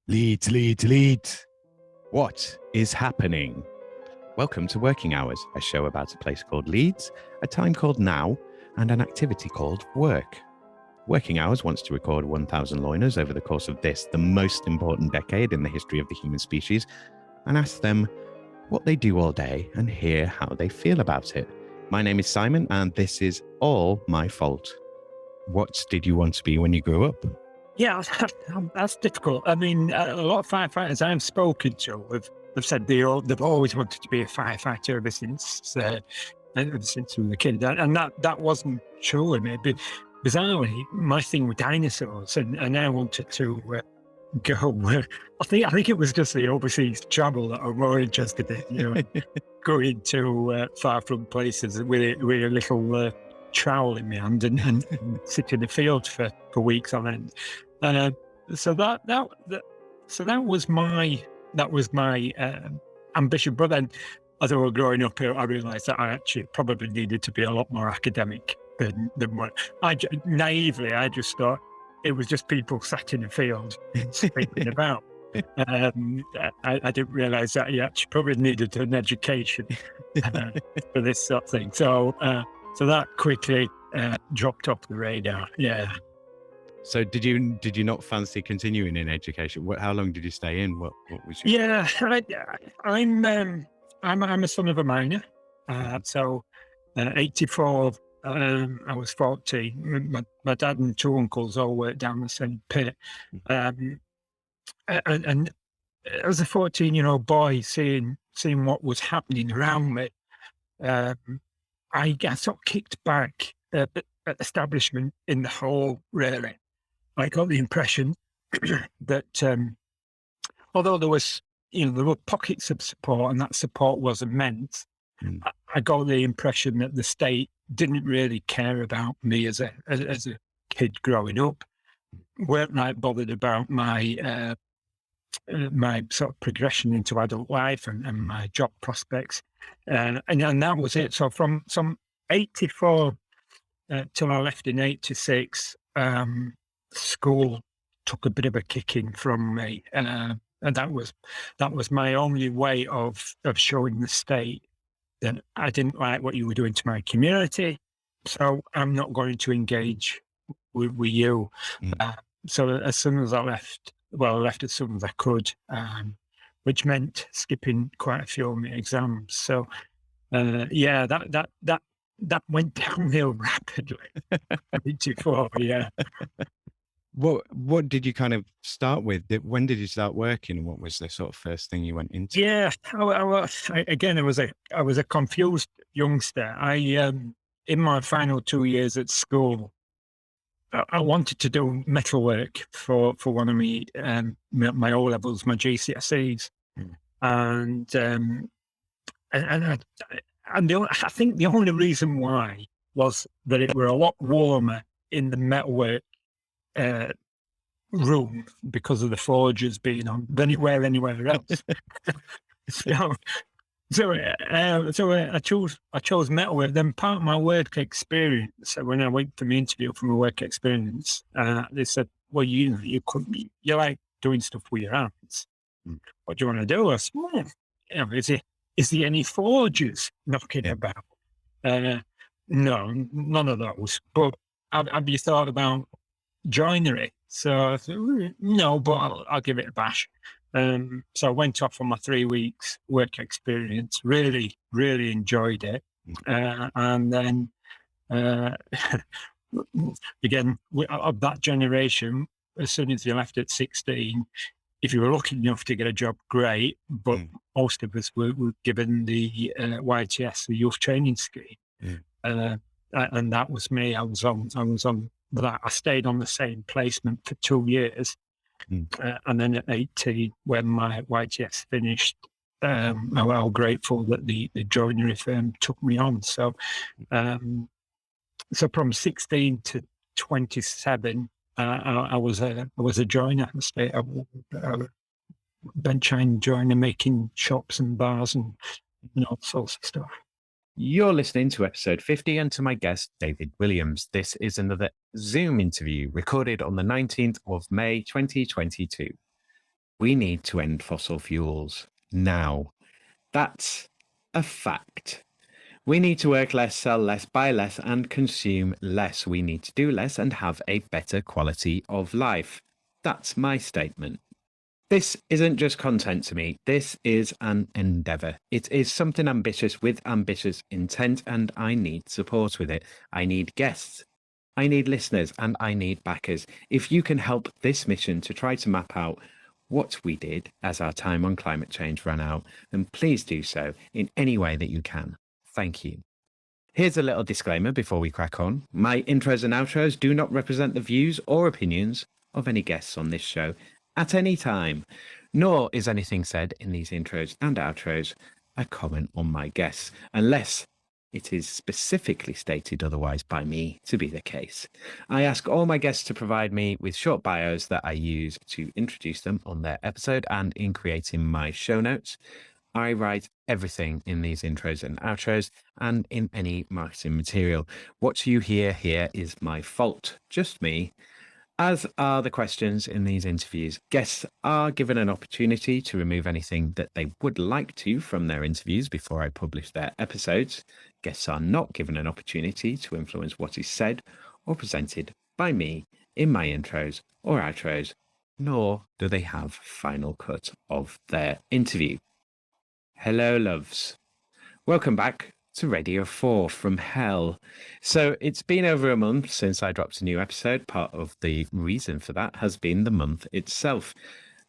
Leeds, Leeds, Leeds. What is happening? Welcome to Working Hours, a show about a place called Leeds, a time called now, and an activity called work. Working Hours wants to record 1,000 loiners over the course of this, the most important decade in the history of the human species, and ask them what they do all day and hear how they feel about it. My name is Simon, and this is all my fault. What did you want to be when you grew up? Yeah, that's difficult. I mean, a lot of firefighters I've spoken to have said they've always wanted to be a firefighter ever since we were a kid, and that wasn't true with me. But bizarrely, my thing with dinosaurs, and I wanted to go. I think it was just the overseas travel that I'm more interested in. Going to far from places with a little trowel in my hand and sit in the field for weeks on end. And so that was my ambition. But then, as I was growing up, I realised that I actually probably needed to be a lot more academic than what naively I just thought it was just people sat in a field speaking about. I didn't realise that you actually probably needed an education for this sort of thing. So that quickly dropped off the radar. Yeah. So did you not fancy continuing in education? How long did you stay in? What was your... Yeah, I'm a son of a miner. So 84, I was 14. My dad and two uncles all worked down the same pit. And as a 14-year-old boy, seeing what was happening around me, I sort of kicked back at establishment in the whole, really. I got the impression that although there were pockets of support and that support was immense, I got the impression that the state didn't really care about me as a kid growing up, weren't like bothered about my my sort of progression into adult life and my job prospects, and that was it. So from 84 till I left in 86. School took a bit of a kicking from me, and that was my only way of showing the state that I didn't like what you were doing to my community, so I'm not going to engage with you. So as soon as I left, I left as soon as I could, which meant skipping quite a few of my exams. So that went downhill rapidly. 84, yeah. What did you kind of start with? When did you start working? What was the sort of first thing you went into? Yeah, I was a confused youngster. In my final 2 years at school, I wanted to do metalwork for one of my O levels, my GCSEs, and I think the only reason why was that it were a lot warmer in the metalwork room because of the forges being on than it were anywhere else. So I chose metalwork. Then part of my work experience, when I went for my interview for my work experience, they said, "Well, you like doing stuff with your hands. What do you want to do?" I said, "Well, is there any forges knocking about?" No, none of those. But have you thought about joinery? So I said, no, but I'll give it a bash. So I went off on my 3 weeks work experience, really, really enjoyed it. And then, again, of that generation, as soon as you left at 16, if you were lucky enough to get a job, great. But most of us were given the YTS, the Youth Training Scheme. And that was me. I was on that. I stayed on the same placement for 2 years. And then at 18, when my YTS finished, I was grateful that the joinery firm took me on. So from 16 to 27, I was a joiner. I was bench hand joiner, making shops and bars and all sorts of stuff. You're listening to episode 50 and to my guest, David Williams. This is another Zoom interview recorded on the 19th of May, 2022. We need to end fossil fuels now. That's a fact. We need to work less, sell less, buy less, and consume less. We need to do less and have a better quality of life. That's my statement. This isn't just content to me. This is an endeavour. It is something ambitious with ambitious intent, and I need support with it. I need guests. I need listeners, and I need backers. If you can help this mission to try to map out what we did as our time on climate change ran out, then please do so in any way that you can. Thank you. Here's a little disclaimer before we crack on. My intros and outros do not represent the views or opinions of any guests on this show at any time, nor is anything said in these intros and outros a comment on my guests, unless it is specifically stated otherwise by me to be the case. I ask all my guests to provide me with short bios that I use to introduce them on their episode, and in creating my show notes, I write everything in these intros and outros and in any marketing material. What you hear here is my fault, just me, as are the questions in these interviews. Guests are given an opportunity to remove anything that they would like to from their interviews before I publish their episodes. Guests are not given an opportunity to influence what is said or presented by me in my intros or outros, nor do they have final cut of their interview. Hello, loves. Welcome back to Radio 4 from Hell. So it's been over a month since I dropped a new episode. Part of the reason for that has been the month itself.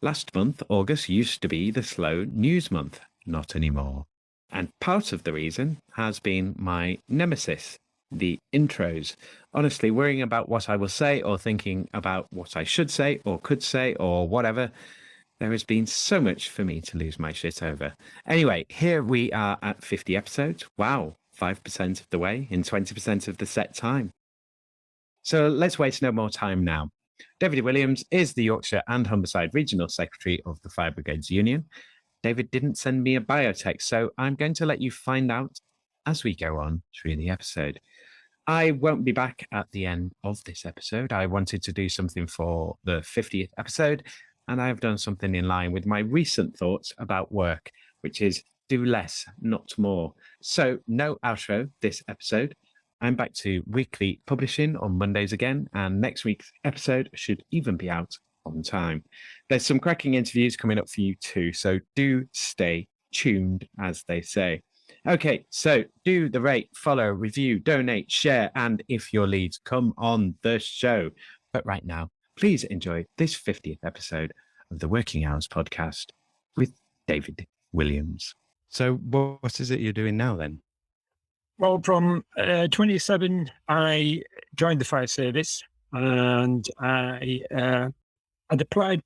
Last month, August, used to be the slow news month. Not anymore. And part of the reason has been my nemesis, the intros. Honestly, worrying about what I will say or thinking about what I should say or could say or whatever. There has been so much for me to lose my shit over. Anyway, here we are at 50 episodes. Wow, 5% of the way in 20% of the set time. So let's waste no more time now. David Williams is the Yorkshire and Humberside Regional Secretary of the Fire Brigades Union. David didn't send me a biotext, so I'm going to let you find out as we go on through the episode. I won't be back at the end of this episode. I wanted to do something for the 50th episode, and I have done something in line with my recent thoughts about work, which is do less, not more. So no outro this episode. I'm back to weekly publishing on Mondays again, and next week's episode should even be out on time. There's some cracking interviews coming up for you too, so do stay tuned, as they say. Okay, so do the rate, follow, review, donate, share, and if your leads, come on the show. But right now, please enjoy this 50th episode of the Working Hours podcast with David Williams. So what is it you're doing now then? Well, from 27, I joined the fire service, and I had applied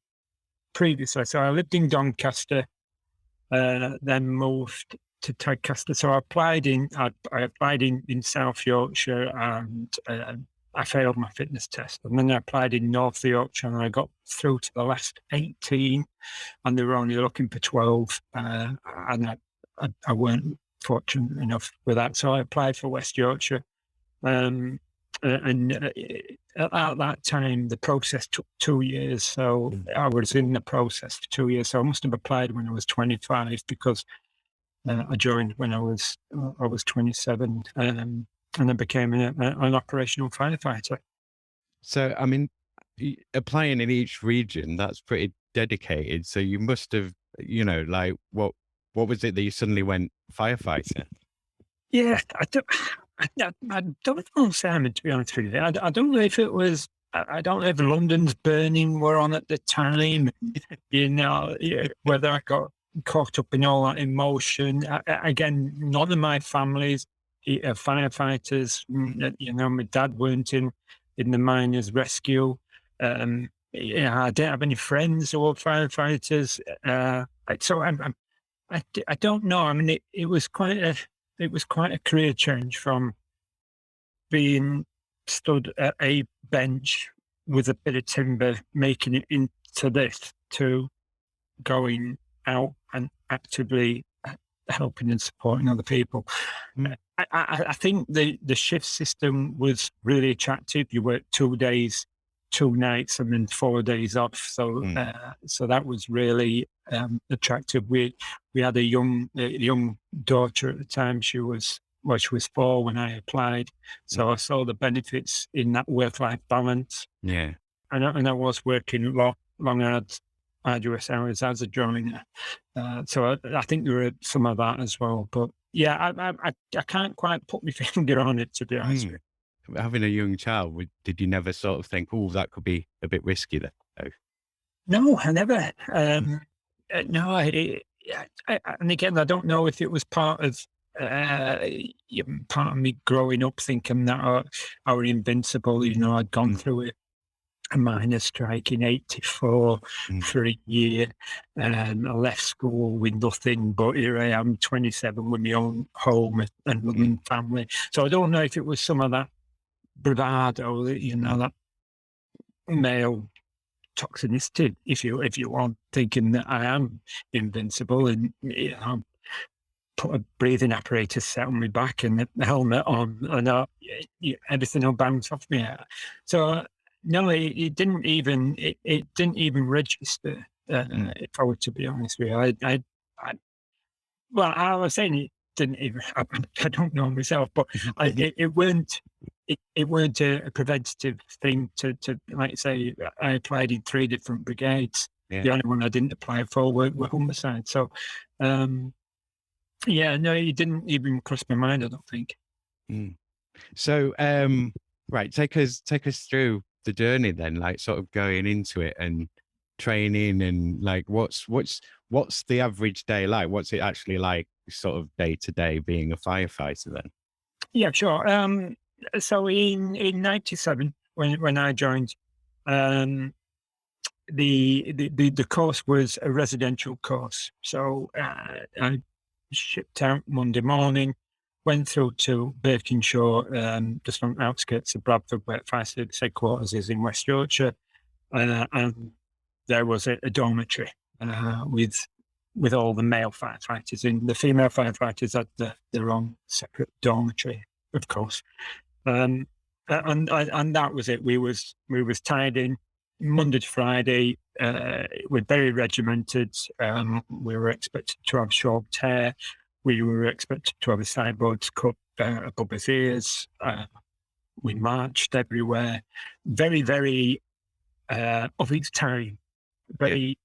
previously. So I lived in Doncaster, then moved to Tadcaster. So I applied in South Yorkshire, and I failed my fitness test. And then I applied in North Yorkshire, and I got through to the last 18, and they were only looking for 12. And I weren't fortunate enough with that. So I applied for West Yorkshire. And at that time, the process took 2 years. So I was in the process for 2 years. So I must have applied when I was 25, because I joined when I was 27, and I became an operational firefighter. So, I mean, applying in each region, that's pretty dedicated. So you must have, like, what was it that you suddenly went firefighter? Yeah, I don't know, Simon, to be honest with you. I don't know if it was, I don't know if London's Burning were on at the time, whether I got caught up in all that emotion. Again, none of my families are firefighters. My dad weren't in the miners' rescue. I didn't have any friends who were firefighters. So I don't know. I mean, it was quite a career change from being stood at a bench with a bit of timber, making it into this, to going out and actively helping and supporting other people. I think the shift system was really attractive. You work 2 days 2 nights and then 4 days off. So so that was really attractive. We had a young daughter at the time. She was 4 when I applied. So I saw the benefits in that work-life balance. Yeah. And I was working long, arduous hours as a joiner. So I think there were some of that as well. But yeah, I can't quite put my finger on it, to be honest with you. Having a young child, did you never sort of think, oh, that could be a bit risky then? Oh. No, I never. No, and again, I don't know if it was part of me growing up thinking that I were invincible. You know, I'd gone through a miners' strike in '84 for a year, and I left school with nothing. But here I am, 27, with my own home and loving family. So I don't know if it was some of that bravado, you know, that male toxicity, if you want, thinking that I am invincible, and you know, put a breathing apparatus set on my back and the helmet on, and everything will bounce off me. So no, it didn't even register. If I were to be honest with you, I was saying it didn't even. I don't know myself, but it weren't. It weren't a preventative thing to like say. I applied in 3 different brigades. Yeah. The only one I didn't apply for were Humberside. So, yeah, no, it didn't even cross my mind, I don't think. So, right, take us through the journey then, like sort of going into it and training, and like what's the average day like? What's it actually like, sort of day to day being a firefighter then? Yeah, sure. So in '97, when I joined, the course was a residential course. So I shipped out Monday morning, went through to Birkinshaw, just on the outskirts of Bradford, where Fire Service headquarters is in West Yorkshire, and there was a dormitory with all the male firefighters in. The female firefighters had their own separate dormitory, of course. And that was it. We was tied in Monday to Friday. We're very regimented. We were expected to have short hair. We were expected to have a sideboards cut above his ears. We marched everywhere. Very, very of its time. Very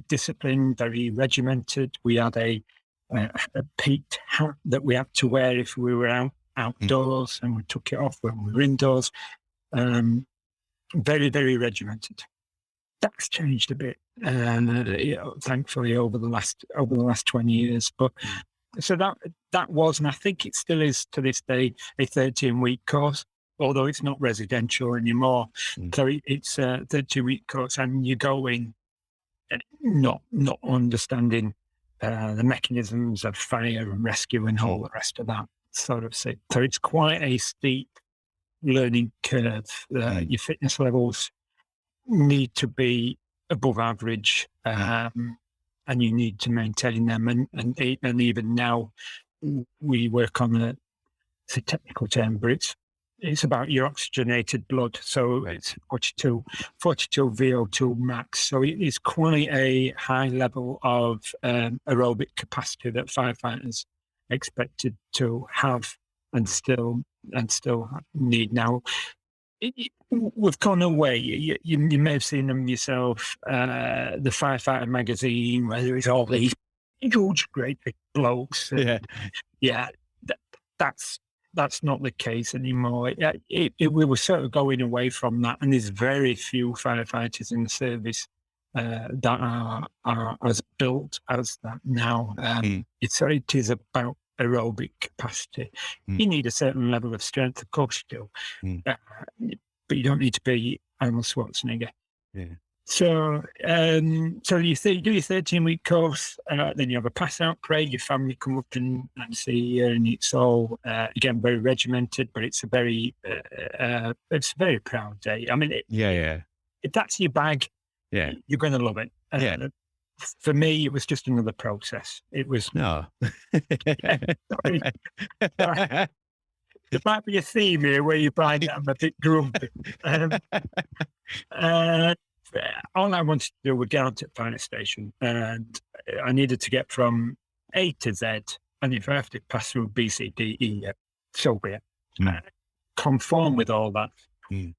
disciplined, very regimented. We had a peaked hat that we had to wear if we were outdoors, and we took it off when we were indoors. Very, very regimented. That's changed a bit, thankfully over the last 20 years. But so that was, and I think it still is to this day, a 13-week course, although it's not residential anymore. So it's a 13-week course, and you go in not understanding the mechanisms of fire and rescue and all the rest of that sort of thing. So it's quite a steep learning curve. Your fitness levels need to be above average, and you need to maintain them. And even now, we work on it's a technical term, but it's about your oxygenated blood. So it's 42 VO2 max. So it is quite a high level of aerobic capacity that firefighters expected to have and still need now. We've gone away. You may have seen them yourself, the Firefighter magazine, where there is all these huge, great big blokes. That's not the case anymore. We were sort of going away from that, and there's very few firefighters in the service that are as built as that now. It is about aerobic capacity. You need a certain level of strength, of course you do, but you don't need to be Arnold Schwarzenegger. So you do your 13-week course, then you have a pass-out parade. Your family come up and see you, and it's all again very regimented, but it's a very proud day. I mean, if that's your bag, you're going to love it. For me, it was just another process. It was no. There might be a theme here where you find I'm a bit grumpy. Uh, all I wanted to do was get onto the fire station, and I needed to get from A to Z. And if I have to pass through B, C, D, E, so be it. Conform with all that. And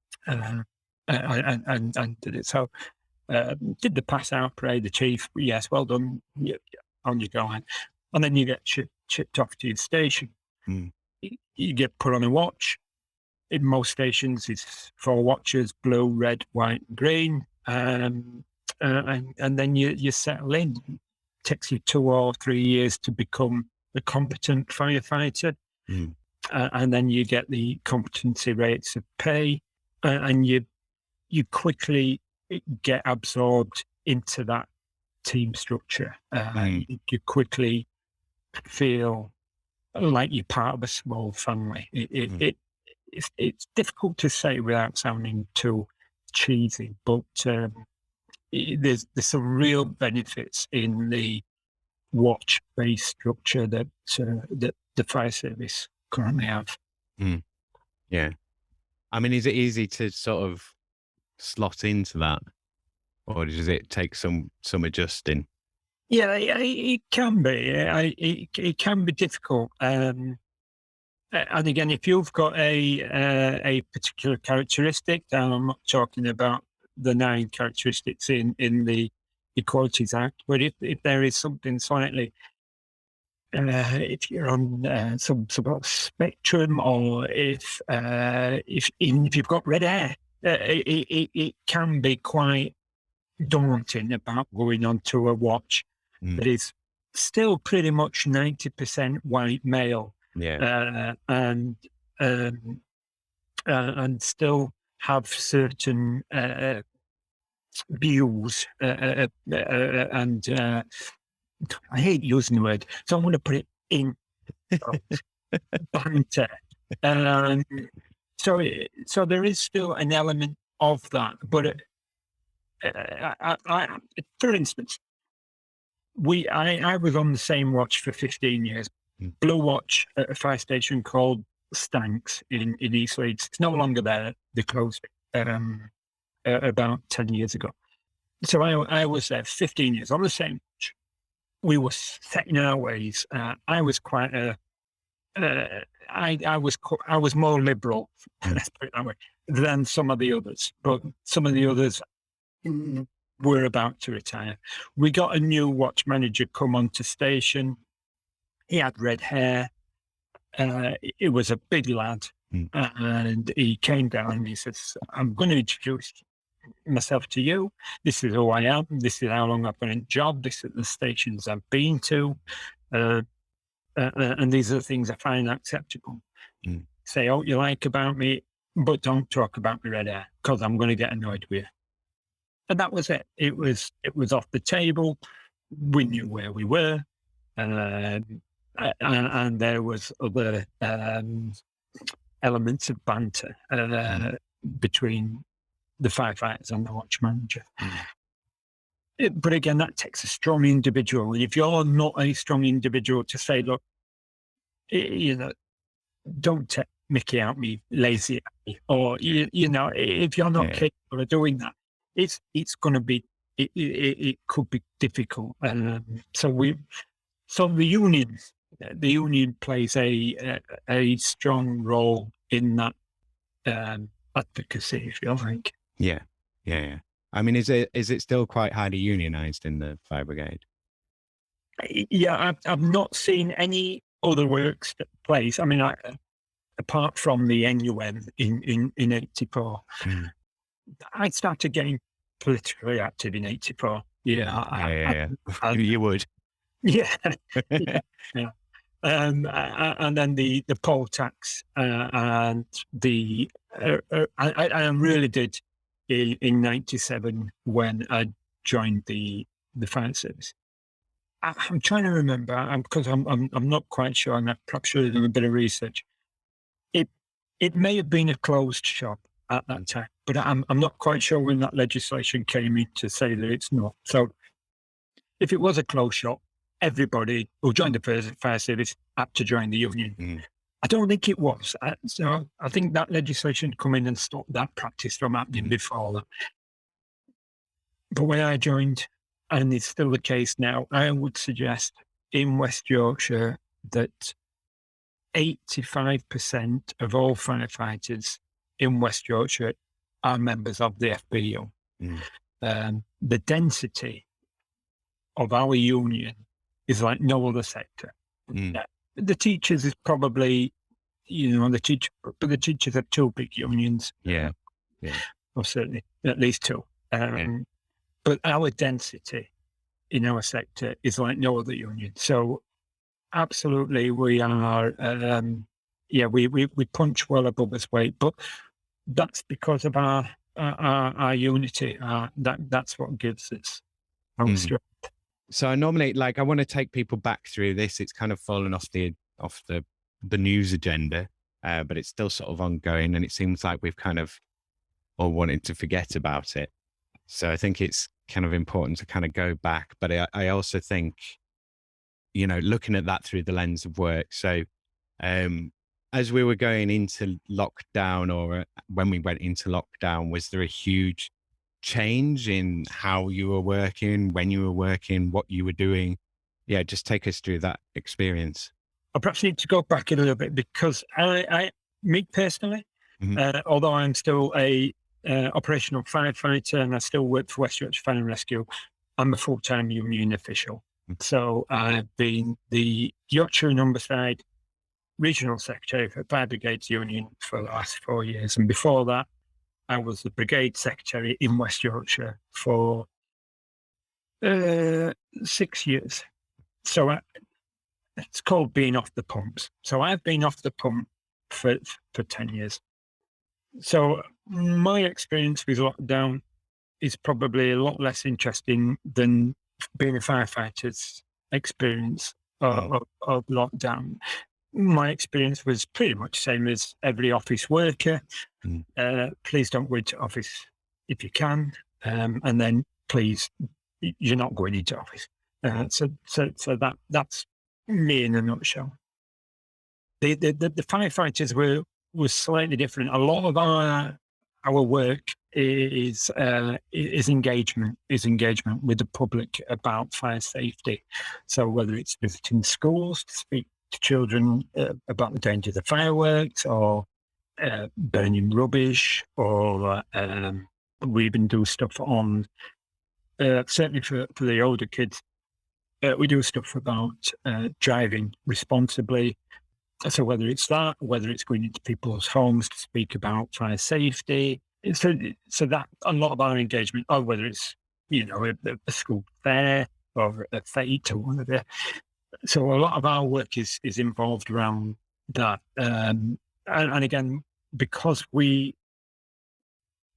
did it. So did the pass out parade, the chief, yes, well done, on you go. And then you get chipped off to your station. You get put on a watch. In most stations, it's 4 watches: blue, red, white, and green. And then you settle in. It takes you 2 or 3 years to become a competent firefighter. And then you get the competency rates of pay, and you quickly get absorbed into that team structure. You quickly feel like you're part of a small family. It's difficult to say without sounding too cheesy, but there's some real benefits in the watch-based structure that the fire service currently have. Yeah. I mean, is it easy to sort of slot into that, or does it take some adjusting? Yeah, it can be. It can be difficult. And again, if you've got a particular characteristic, and I'm not talking about the 9 characteristics in the Equalities Act, but if there is something slightly, if you're on some sort of spectrum, or if you've got red hair, it can be quite daunting about going onto a watch that is still pretty much 90% white male. And still have certain views, and I hate using the word, so I'm going to put it in banter. So there is still an element of that, but for instance, I was on the same watch for 15 years. Blue watch at a fire station called Stanks in East Leeds. It's no longer there. They closed it about 10 years ago. So I was there 15 years on the same watch. We were set in our ways. I was quite I was more liberal, let's put it that way, than some of the others. But some of the others were about to retire. We got a new watch manager come onto station. He had red hair. It was a big lad. And he came down and he says, I'm going to introduce myself to you. This is who I am. This is how long I've been in job. This is the stations I've been to. And these are the things I find acceptable. Say what you like about me, but don't talk about my red hair, because I'm going to get annoyed with you. And that was it. It was off the table. We knew where we were. And there was other elements of banter between the firefighters and the watch manager. But again, that takes a strong individual. And if you're not a strong individual to say, look, don't take Mickey out me, lazy at me, or if you're not capable of doing that, it's going to be, it could be difficult. So the union plays a strong role in that advocacy, if you like. Yeah. I mean, is it still quite highly unionised in the fire brigade? Yeah, I've not seen any other works that place. I mean, apart from the NUM in '84, I started getting politically active in '84. Yeah. You would. Yeah. And then the poll tax and the I really did in '97 when I joined the fire service. I'm trying to remember because I'm not quite sure, and I perhaps should have done a bit of research. It may have been a closed shop at that time, but I'm not quite sure when that legislation came in to say that it's not. So if it was a closed shop, everybody who joined the fire service had to join the union. I don't think it was. So I think that legislation come in and stopped that practice from happening before that. But when I joined, and it's still the case now, I would suggest in West Yorkshire that 85% of all firefighters in West Yorkshire are members of the FBU. The density of our union is like no other sector. The teachers is probably, but the teachers have two big unions. Yeah. Or certainly at least two. But our density in our sector is like no other union. So absolutely, we are, we punch well above its weight, but that's because of our unity. That's what gives us our strength. So I normally, I want to take people back through this. It's kind of fallen off the news agenda, but it's still sort of ongoing, and it seems like we've kind of all wanted to forget about it. So I think it's kind of important to kind of go back. But I also think, looking at that through the lens of work. So as we were going into lockdown, or when we went into lockdown, was there a huge change in how you were working, when you were working, what you were doing? Yeah, just take us through that experience. I perhaps need to go back a little bit, because me personally, although I'm still a operational firefighter and I still work for West Yorkshire Fire and Rescue, I'm a full-time union official. So I've been the Yorkshire and Humberside Regional Secretary for Fire Brigades Union for the last 4 years. And before that, I was the Brigade Secretary in West Yorkshire for 6 years. So it's called being off the pumps. So I've been off the pump for 10 years. So my experience with lockdown is probably a lot less interesting than being a firefighter's experience of lockdown. My experience was pretty much the same as every office worker. Please don't go into office if you can, and then please, you're not going into office. So that's me in a nutshell. The firefighters were slightly different. A lot of our work is engagement with the public about fire safety. So whether it's visiting schools to speak to children about the dangers of fireworks, or burning rubbish, or we even do stuff on certainly for the older kids. We do stuff about driving responsibly. So whether it's that, whether it's going into people's homes to speak about fire safety, so that a lot of our engagement, or whether it's a school fair or a fete or whatever. So a lot of our work is involved around that, and again, because we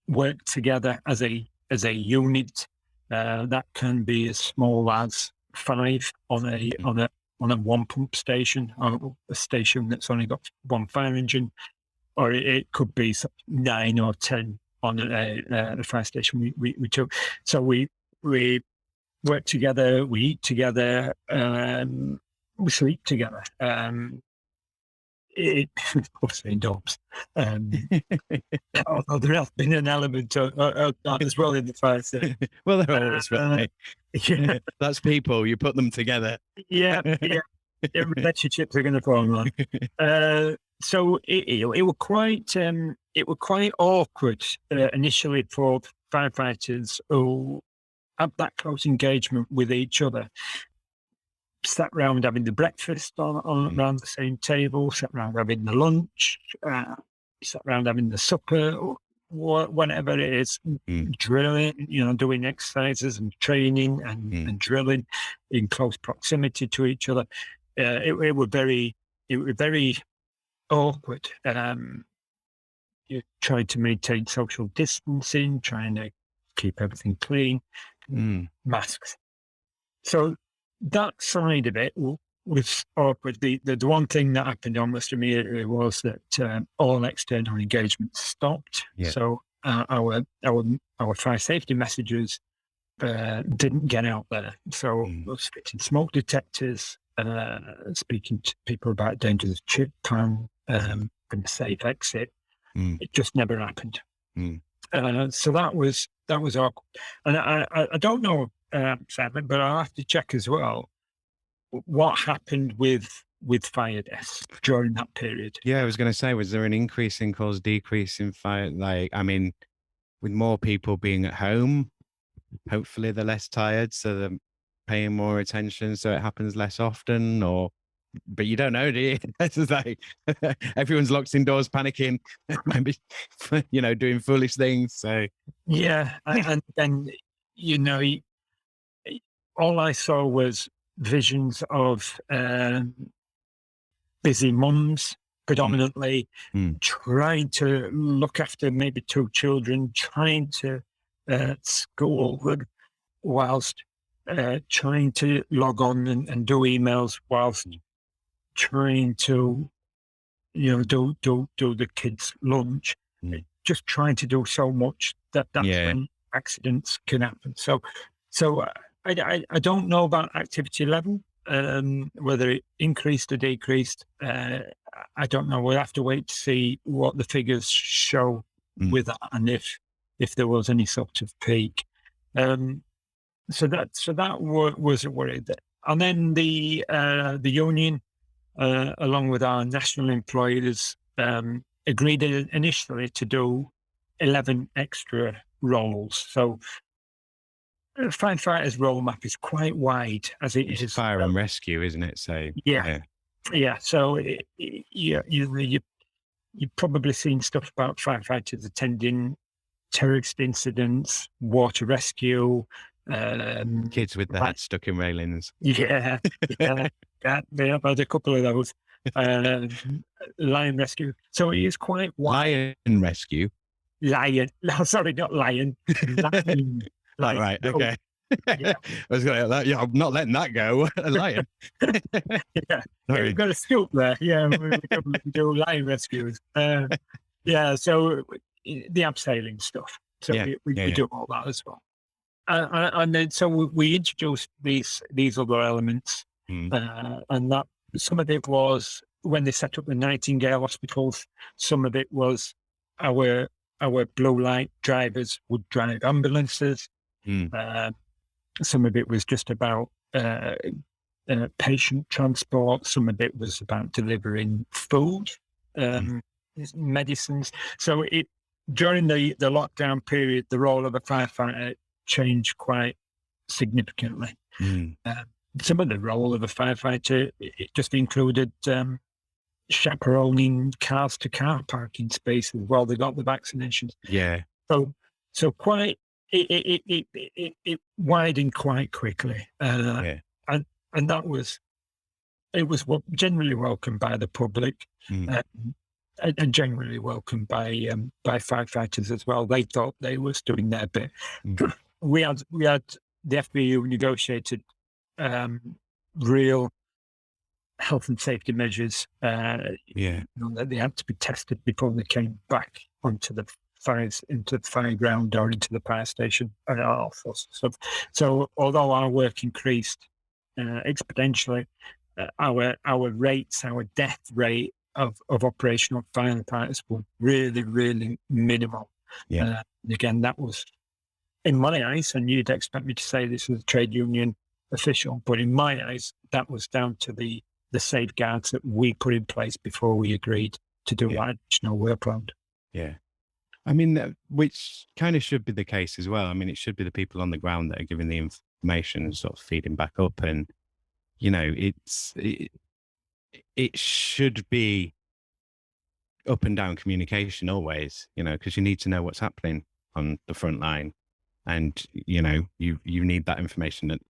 work together as a unit, that can be as small as 5 on a one pump station, or a station that's only got one fire engine, or it could be 9 or 10 on a fire station we took. So we work together, we eat together, we sleep together. It obviously in dogs. Although there has been an element of that as well in the fire station. Well, they're always right. Yeah. That's people. You put them together. Yeah. Relationships are going to form on. So it were quite awkward initially for firefighters who have that close engagement with each other. Sat round having the breakfast on around the same table, sat round having the lunch, sat round having the supper, whatever it is, drilling, doing exercises and training and drilling in close proximity to each other. It was very awkward. You tried to maintain social distancing, trying to keep everything clean, masks. So that side of it was awkward. The one thing that happened almost immediately was that all external engagement stopped. Yeah. So our fire safety messages didn't get out there. So we were fitting smoke detectors speaking to people about dangerous chip plan and a safe exit. It just never happened. So that was awkward. And I don't know, Simon, but I'll have to check as well what happened with fire deaths during that period. Yeah, I was going to say, was there an increase in calls, decrease in fire? Like, I mean, with more people being at home, hopefully they're less tired, so they're paying more attention, so it happens less often. Or, but you don't know, do you? It's just like everyone's locked indoors, panicking, maybe doing foolish things. So yeah, and then all I saw was visions of busy mums, predominantly trying to look after maybe 2 children, trying to school them whilst trying to log on and do emails whilst trying to do the kids' lunch. Just trying to do so much that's when accidents can happen. So I don't know about activity level, whether it increased or decreased. I don't know. We'll have to wait to see what the figures show with that, and if there was any sort of peak. So that was a worry. And then the union, along with our national employers, agreed initially to do 11 extra roles. So firefighters' role map is quite wide, as it is fire and rescue, isn't it? So yeah. So you've probably seen stuff about firefighters attending terrorist incidents, water rescue, kids with their heads stuck in railings. Yeah, I've had a couple of those. Lion rescue. So it is quite wide. Lion rescue. Lion. No, sorry, not lion. Lion. Lion. Right. Okay. Yeah. I was going to. Yeah, I'm not letting that go. A lion. Yeah. We've got a scoop there. Yeah, we do lion rescues. Yeah. So the abseiling stuff. So we do all that as well. And then so we introduced these other elements, and that some of it was when they set up the Nightingale hospitals. Some of it was our blue light drivers would drive ambulances. Some of it was just about patient transport. Some of it was about delivering food, medicines. So during the lockdown period, the role of a firefighter changed quite significantly. Some of the role of a firefighter, it just included chaperoning cars to car parking spaces while they got the vaccinations. Yeah. So quite it widened quite quickly, and that was generally welcomed by the public. And generally welcomed by firefighters as well. They thought they were doing their bit. We had the FBU negotiated real health and safety measures. That they had to be tested before they came back onto the fire ground or into the fire station and all sorts of stuff. So although our work increased exponentially, our death rate of operational firefighters were really, really minimal. Again, that was, in my eyes, and you'd expect me to say this as a trade union official, but in my eyes, that was down to the safeguards that we put in place before we agreed to do that additional workload. Yeah. I mean, which kind of should be the case as well. I mean, it should be the people on the ground that are giving the information and sort of feeding back up. And, it should be up and down communication always, because you need to know what's happening on the front line, and you need that information at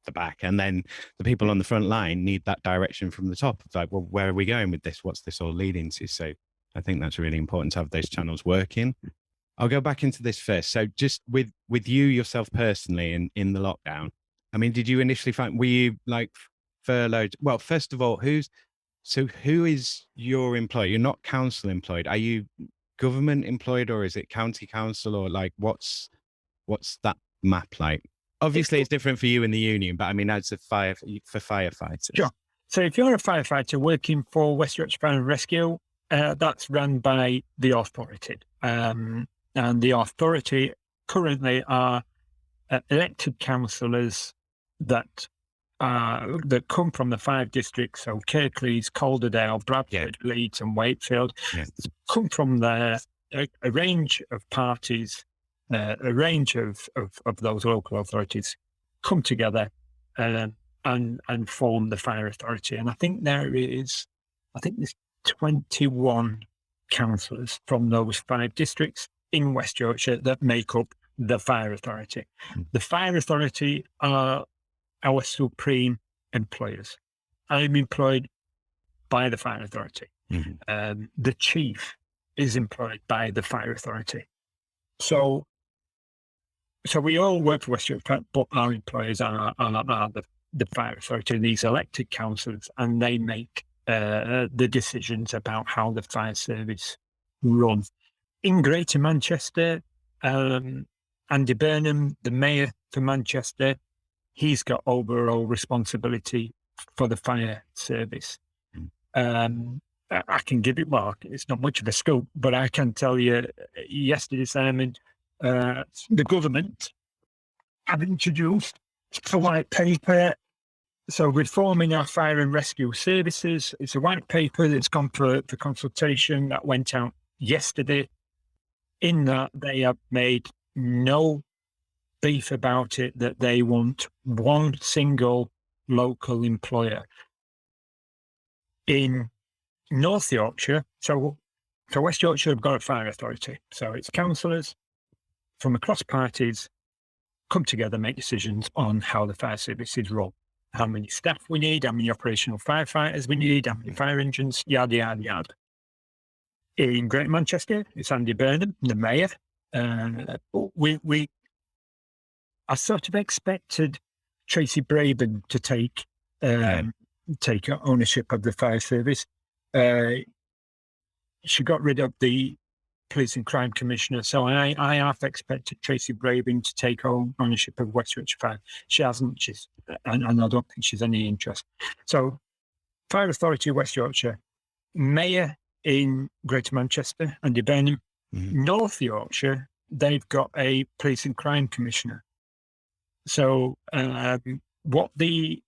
the back, and then the people on the front line need that direction from the top. It's like, well, where are we going with this? What's this all leading to? So I think that's really important to have those channels working. I'll go back into this first. So just with you yourself personally in the lockdown, I mean, did you initially were you like furloughed? Well, first of all, who is your employer? You're not council employed. Are you government employed, or is it county council, or like what's that map like? Obviously, it's different for you in the union, but I mean, as for firefighters. Sure. So if you're a firefighter working for West Yorkshire Fire and Rescue, that's run by the authority. And the authority currently are elected councillors that come from the 5 districts, so Kirklees, Calderdale, Bradford, Leeds and Wakefield, come from there, a range of parties, a range of those local authorities come together and form the fire authority. And I think there's 21 councillors from those 5 districts in West Yorkshire that make up the fire authority. The fire authority are our supreme employers. I'm employed by the fire authority. The chief is employed by the fire authority. So we all work for West Yorkshire, but our employers are the fire authority, these elected councillors, and they make the decisions about how the fire service runs. In Greater Manchester, Andy Burnham, the mayor for Manchester, he's got overall responsibility for the fire service. I can give it, well, it's not much of a scope, but I can tell you yesterday, Simon, the government have introduced a white paper. So reforming our fire and rescue services. It's a white paper that's gone for consultation that went out yesterday. In that, they have made no beef about it, that they want one single local employer. In North Yorkshire, so West Yorkshire have got a fire authority. So it's councillors from across parties come together, make decisions on how the fire service is run. How many staff we need, how many operational firefighters we need, how many fire engines, yada, yada, yada. In Greater Manchester, it's Andy Burnham, the mayor. I sort of expected Tracy Braben to take ownership of the fire service. She got rid of the Police and Crime Commissioner, so I half expected Tracy Braben to take ownership of West Yorkshire Fire. She hasn't, and I don't think she's any interest. So, Fire Authority of West Yorkshire, Mayor in Greater Manchester, Andy Burnham. North Yorkshire, they've got a Police and Crime Commissioner. So, what the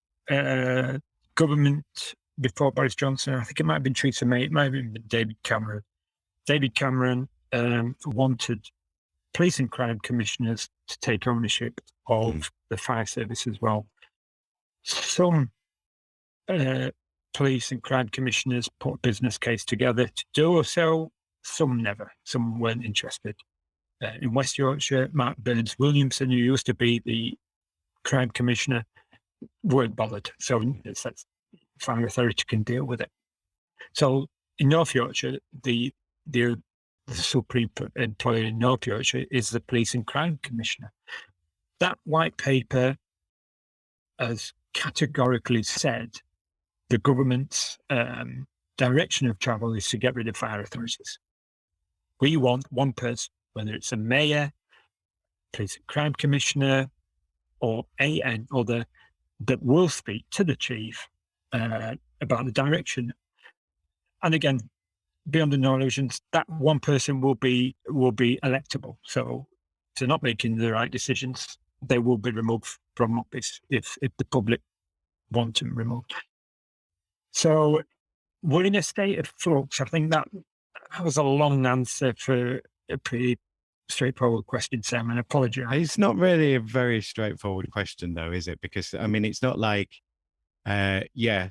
government before Boris Johnson, I think it might have been Theresa May, it might have been David Cameron. David Cameron wanted police and crime commissioners to take ownership of the fire service as well. Some police and crime commissioners put a business case together to do so, some never, some weren't interested. In West Yorkshire, Mark Burns-Williamson, who used to be the crime commissioner, weren't bothered. So that's fire authority can deal with it. So in North Yorkshire, the supreme employer in North Yorkshire is the Police and Crime Commissioner. That white paper has categorically said the government's direction of travel is to get rid of fire authorities. We want one person, whether it's a mayor, Police and Crime Commissioner, or AN other, that will speak to the chief about the direction. And again, beyond the illusions, that one person will be electable. So if they're not making the right decisions, they will be removed from office if the public want them removed. So we're in a state of flux. I think that was a long answer for a pretty straightforward question, Sam, and I apologize. It's not really a very straightforward question, though, is it? Because, I mean, it's not like, there's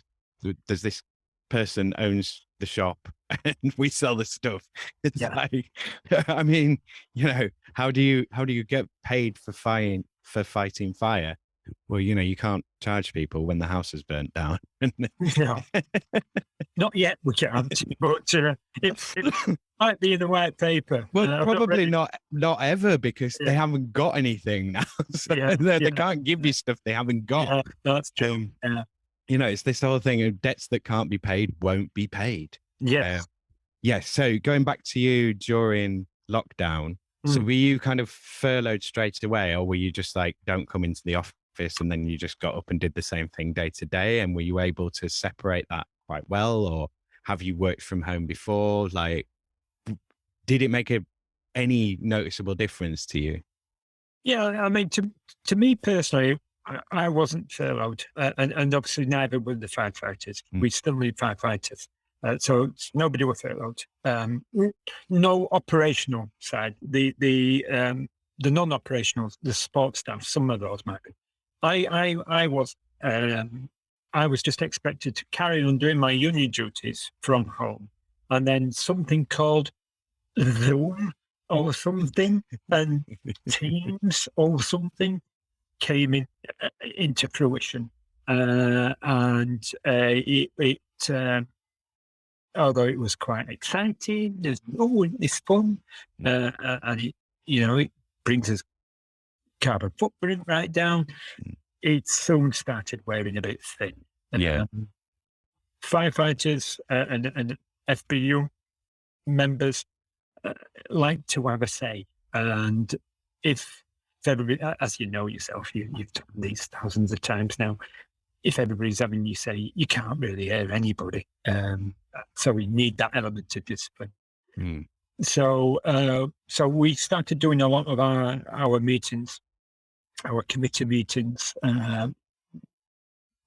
this person owns the shop and we sell the stuff. It's like, I mean, how do you get paid for fighting fire? Well, you can't charge people when the house is burnt down. Not yet, we can't, but it might be in the white paper. Well, probably not ever, because they haven't got anything now. So they can't give you stuff they haven't got. Yeah, that's true. It's this whole thing of debts that can't be paid won't be paid. Yes. So going back to you during lockdown, so were you kind of furloughed straight away, or were you just like, don't come into the office office and then you just got up and did the same thing day to day? And were you able to separate that quite well, or have you worked from home before? Like, did it make any noticeable difference to you? Yeah, I mean, to me personally, I wasn't furloughed, and obviously neither were the firefighters. Mm. We still need firefighters, so nobody were furloughed. No operational side. The non-operational, the support staff, some of those might be. I was. I was just expected to carry on doing my union duties from home, and then something called Zoom or something, and Teams or something came into fruition. Although it was quite exciting, it's fun, and it brings us carbon footprint right down. It soon started wearing a bit thin. Yeah. Firefighters and FBU members like to have a say, and if everybody, as you know yourself, you've done these thousands of times now. If everybody's having you say, you can't really hear anybody. So we need that element of discipline. Mm. So we started doing a lot of our meetings, our committee meetings,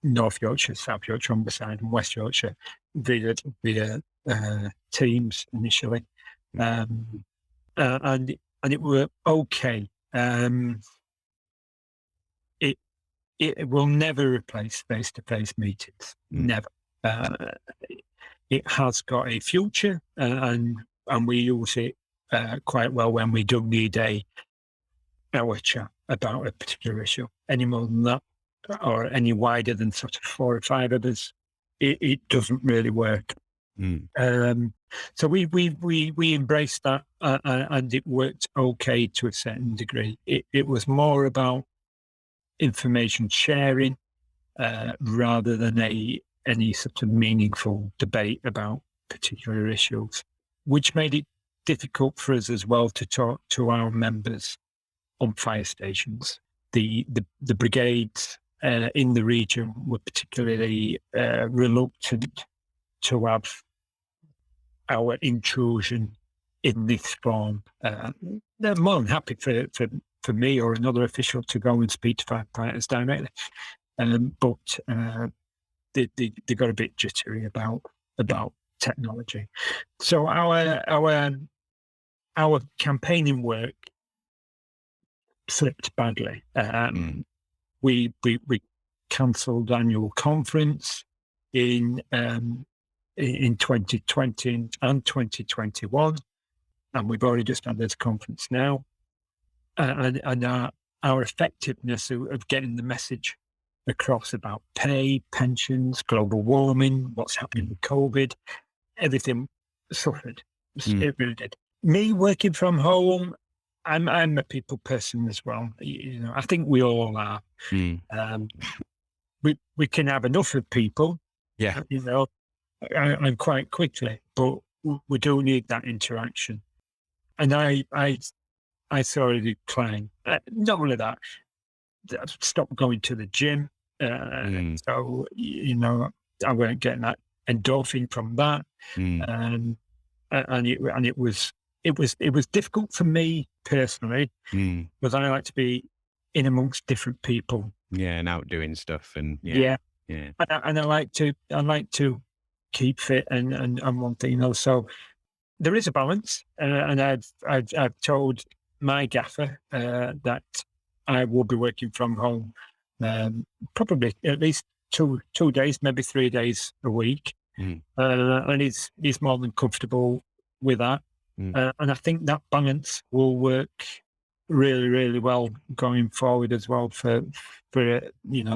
North Yorkshire, South Yorkshire, Humberside, and West Yorkshire via Teams initially, and it were okay. It will never replace face-to-face meetings. Never. It has got a future, and we use it quite well when we do need a hour chat about a particular issue. Any more than that, or any wider than sort of 4 or 5 of us, it doesn't really work. So we embraced that, and it worked okay to a certain degree. It was more about information sharing rather than any sort of meaningful debate about particular issues, which made it difficult for us as well to talk to our members on fire stations. The brigades in the region were particularly reluctant to have our intrusion in this form. They're more than happy for me or another official to go and speak to firefighters directly, but they got a bit jittery about technology. So our campaigning work slipped badly. We cancelled annual conference in 2020 and 2021, and we've already just had this conference now. And our effectiveness of getting the message across about pay, pensions, global warming, what's happening with COVID, everything suffered. It really did. Me working from home, I'm a people person as well. I think we all are. We can have enough of people. Yeah. And quite quickly, but we do need that interaction. And I saw a decline. Not only that, I stopped going to the gym. So, I weren't getting that endorphin from that. And it was difficult for me personally, because I like to be in amongst different people. Yeah, and out doing stuff, and And I like to keep fit and one thing, So there is a balance, and I've told my gaffer that I will be working from home probably at least two days, maybe 3 days a week, and he's more than comfortable with that. And I think that balance will work really, really well going forward as well for the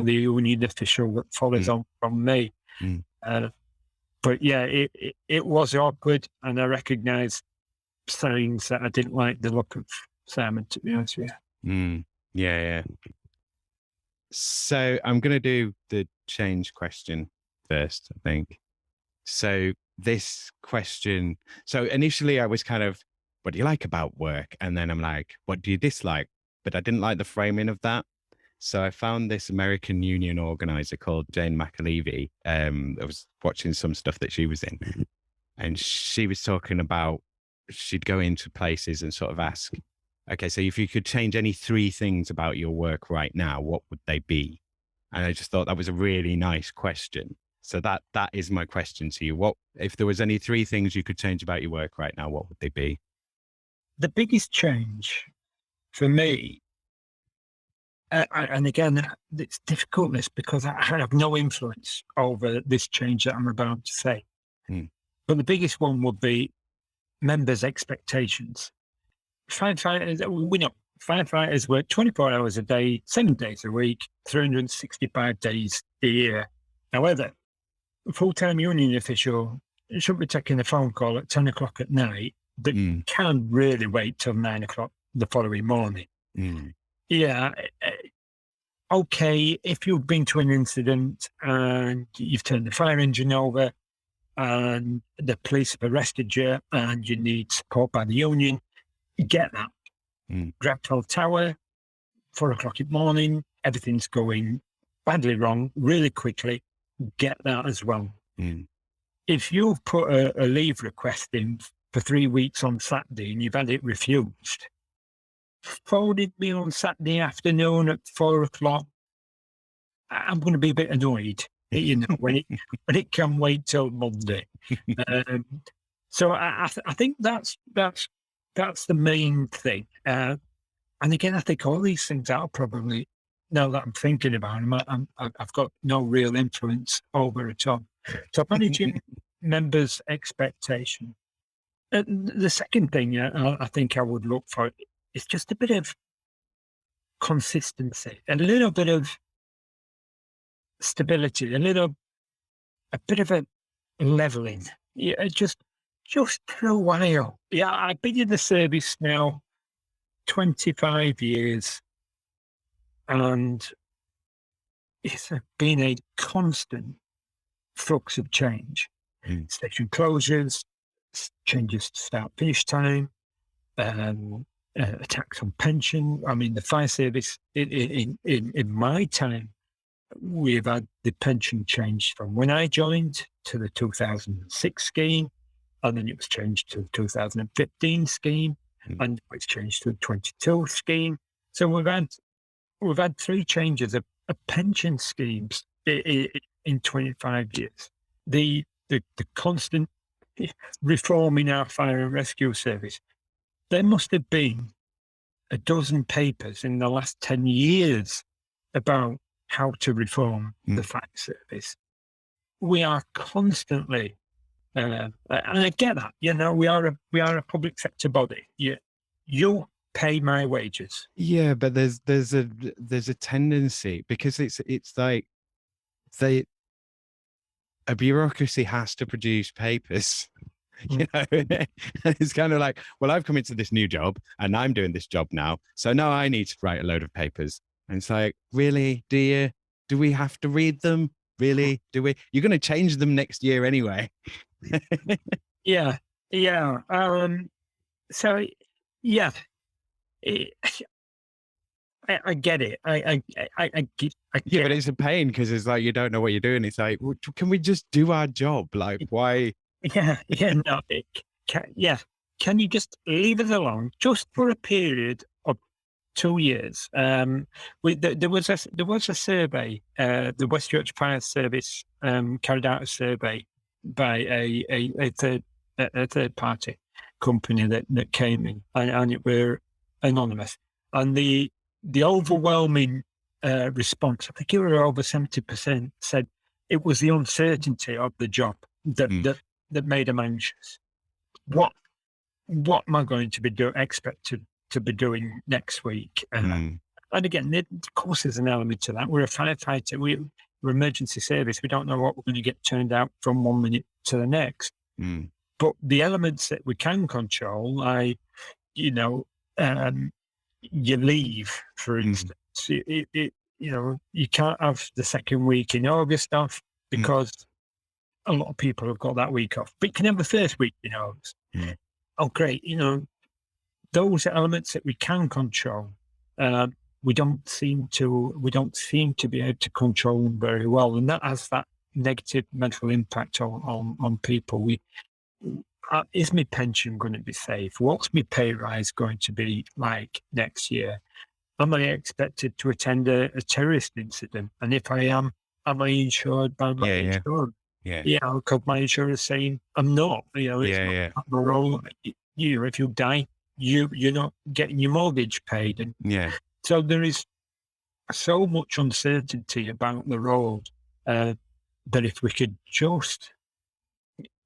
union official that follows on from me. But yeah, it was awkward, and I recognised signs that I didn't like the look of Simon, to be honest with you. Yeah. So I'm going to do the change question first, I think. So this question, so initially I was kind of, what do you like about work? And then I'm like, what do you dislike? But I didn't like the framing of that. So I found this American Union organizer called Jane McAlevey. I was watching some stuff that she was in, and she was talking about she'd go into places and sort of ask, okay, so if you could change any three things about your work right now, what would they be? And I just thought that was a really nice question. So that is my question to you. What if there was any three things you could change about your work right now, what would they be? The biggest change for me, and again, it's difficult this because I have no influence over this change that I'm about to say. But the biggest one would be members' expectations. Firefighters, we know firefighters work 24 hours a day, 7 days a week, 365 days a year. However, a full-time union official shouldn't be taking a phone call at 10 o'clock at night that can really wait till 9 o'clock the following morning. Yeah. Okay, if you've been to an incident and you've turned the fire engine over and the police have arrested you and you need support by the union, you get that. Gravell Tower, 4 o'clock in the morning, everything's going badly wrong really quickly, get that as well. If you've put a leave request in for 3 weeks on Saturday and you've had it refused, phoned me on Saturday afternoon at 4 o'clock, I'm going to be a bit annoyed, when it can wait till Monday. So I think that's the main thing. And again, I think all these things are probably, now that I'm thinking about them, I've got no real influence over at all. So managing members' expectation. The second thing I think I would look for is just a bit of consistency, a little bit of stability, a bit of a leveling. Yeah, just for a while. Yeah, I've been in the service now 25 years, and it's been a constant flux of change. Station closures, changes to start-finish time, attacks on pension. I mean, the fire service, in my time, we've had the pension changed from when I joined to the 2006 scheme, and then it was changed to the 2015 scheme, and it's changed to the 22 scheme. So we've had three changes of pension schemes in 25 years. The constant reform in our fire and rescue service. There must have been a dozen papers in the last 10 years about how to reform the fire service. We are constantly, and I get that, we are a public sector body. You pay my wages. Yeah, but there's a tendency, because it's like a bureaucracy has to produce papers. It's kind of like, well, I've come into this new job and I'm doing this job now, so now I need to write a load of papers. And it's like, really, do we have to read them? Really, do we? You're going to change them next year anyway. Yeah. So yeah, I get it. I get. Yeah, but it's a pain because it's like you don't know what you're doing. It's like, well, can we just do our job? Like, why? Yeah, no. Can you just leave us alone just for a period of 2 years? There was a survey. The West Yorkshire Fire Service carried out a survey by a third party company that came in, and it were anonymous. And the overwhelming response, I think it were over 70%, said it was the uncertainty of the job that made them anxious. What am I going to be expected to be doing next week? And again, of course, there's an element to that. We're a firefighter. We're emergency service. We don't know what we're going to get turned out from 1 minute to the next. But the elements that we can control, your leave, for instance, you can't have the second week in August off because a lot of people have got that week off. But you can have the first week in August. Oh, great. Those elements that we can control. we don't seem to be able to control them very well, and that has that negative mental impact on people. Is my pension going to be safe? What's my pay rise going to be like next year? Am I expected to attend a terrorist incident? And if I am I insured by my insurance? Yeah. Because my insurance saying I'm not. It's not my role. If you die, you're not getting your mortgage paid. And so there is so much uncertainty about the road that if we could just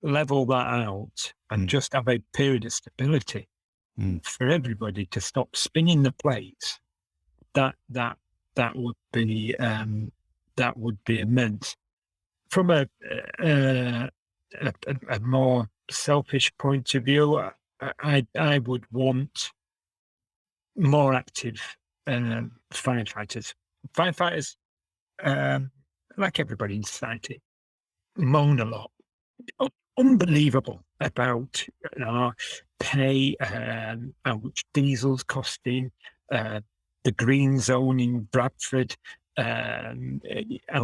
level that out and just have a period of stability for everybody to stop spinning the plates, that would be immense. From a more selfish point of view, I would want more active firefighters. Firefighters, like everybody in society, moan a lot. Unbelievable about pay, how much diesel's costing, the green zone in Bradford, how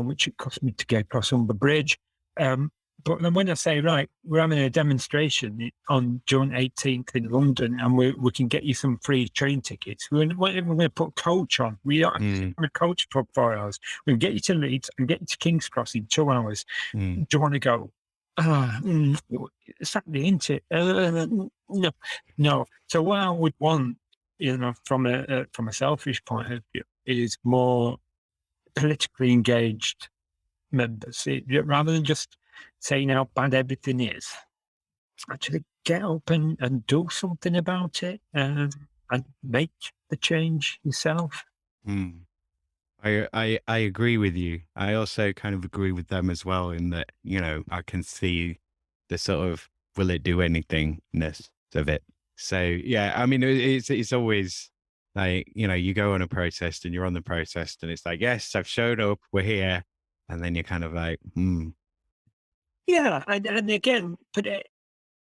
much it cost me to get across Humber Bridge. But then when I say, right, we're having a demonstration on June 18th in London, and we can get you some free train tickets. We're going to put coach on. We are a coach for 4 hours. We'll get you to Leeds and get you to King's Cross in 2 hours. Do you want to go? Saturday, isn't it? No. So what I would want, from a selfish point of view, is more politically engaged members, rather than just saying how bad everything is. Actually get up and do something about it, and make the change yourself. I agree with you. I also kind of agree with them as well, in that, I can see the sort of will it do anythingness of it. So yeah, I mean, it's always like, you go on a protest and you're on the protest and it's like, yes, I've showed up, we're here. And then you're kind of like, Yeah. And again, but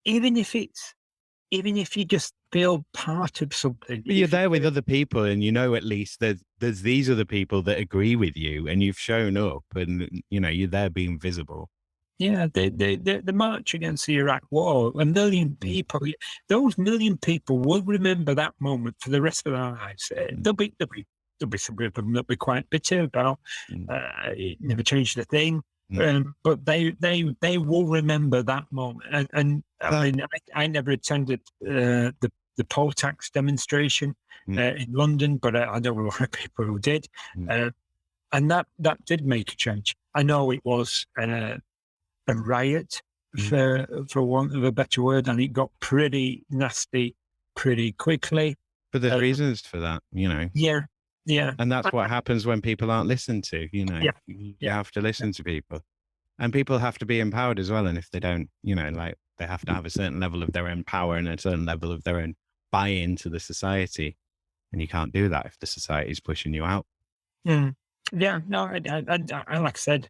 even if you just feel part of something. But you're there with other people, and at least there's these other people that agree with you, and you've shown up, and you're there being visible. Yeah, the march against the Iraq War, 1 million people. Those 1 million people will remember that moment for the rest of their lives. There'll be some of them that'll be quite bitter about it never changed a thing. But they will remember that moment. And I mean, I never attended the poll tax demonstration in London, but I know a lot of people who did, and that did make a change. I know it was a riot, for want of a better word, and it got pretty nasty pretty quickly. But there's reasons for that, Yeah. And that's what happens when people aren't listened to, You have to listen to people. And people have to be empowered as well. And if they don't, like, they have to have a certain level of their own power and a certain level of their own buy-in to the society. And you can't do that if the society is pushing you out. Yeah, no, I like I said,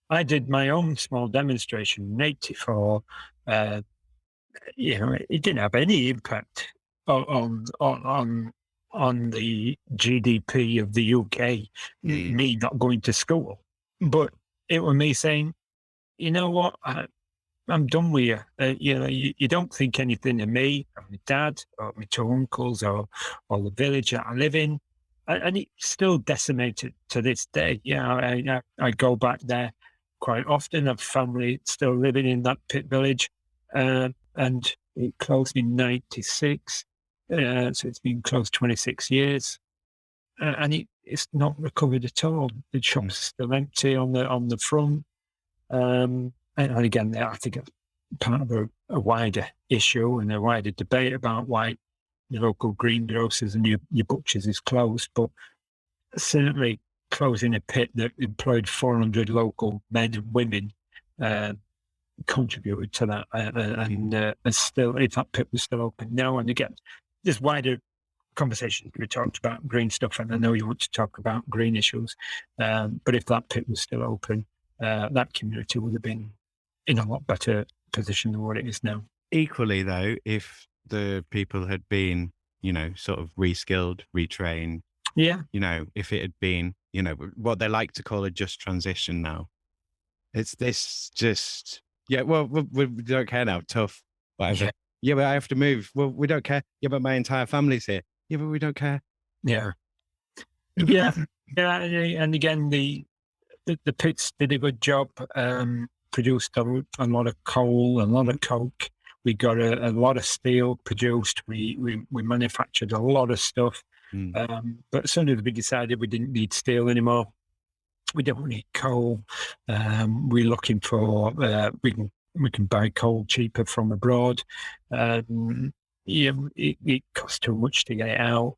I did my own small demonstration in '84. It didn't have any impact on the GDP of the UK, me not going to school. But it was me saying, you know what, I'm done with you. You don't think anything of me, or my dad, or my two uncles, or the village that I live in. And it's still decimated to this day. I go back there quite often. I have family still living in that pit village, and it closed in '96. So it's been closed 26 years, and it's not recovered at all. The shops are still empty on the front. And again, I think it's part of a wider issue and a wider debate about why your local greengrocers and your butchers is closed, but certainly closing a pit that employed 400 local men and women contributed to that. And still, if that pit was still open now, and again, there's wider conversations. We talked about green stuff, and I know you want to talk about green issues, but if that pit was still open, that community would have been in a lot better position than what it is now. Equally, though, if the people had been, sort of reskilled, retrained, Yeah. You know, if it had been, you know, what they like to call a just transition now. It's this just, yeah, well, we don't care now. Tough, whatever. Yeah. Yeah, but I have to move. Well, we don't care. Yeah, but my entire family's here. Yeah, but we don't care. Yeah. Yeah. Yeah. And again, the pits did a good job, produced a lot of coal, a lot of coke. We got a lot of steel produced. We manufactured a lot of stuff. But as soon as we decided we didn't need steel anymore, we don't need coal. We're looking for we can buy coal cheaper from abroad. Yeah, it costs too much to get it out.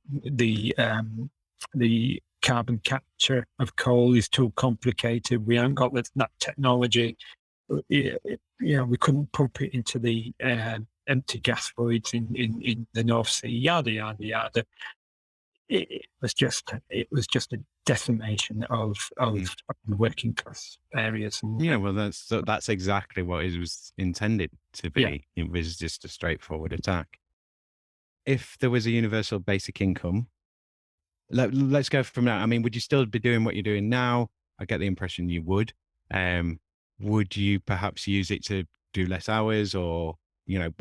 The carbon capture of coal is too complicated. We haven't got that technology. We couldn't pump it into the empty gas voids in the North Sea. Yada yada yada. It was just a decimation of the working class areas. And, Yeah, well, that's exactly what it was intended to be. Yeah. It was just a straightforward attack. If there was a universal basic income, let's go from now. I mean, would you still be doing what you're doing now? I get the impression you would. Would you perhaps use it to do less hours, or, you know,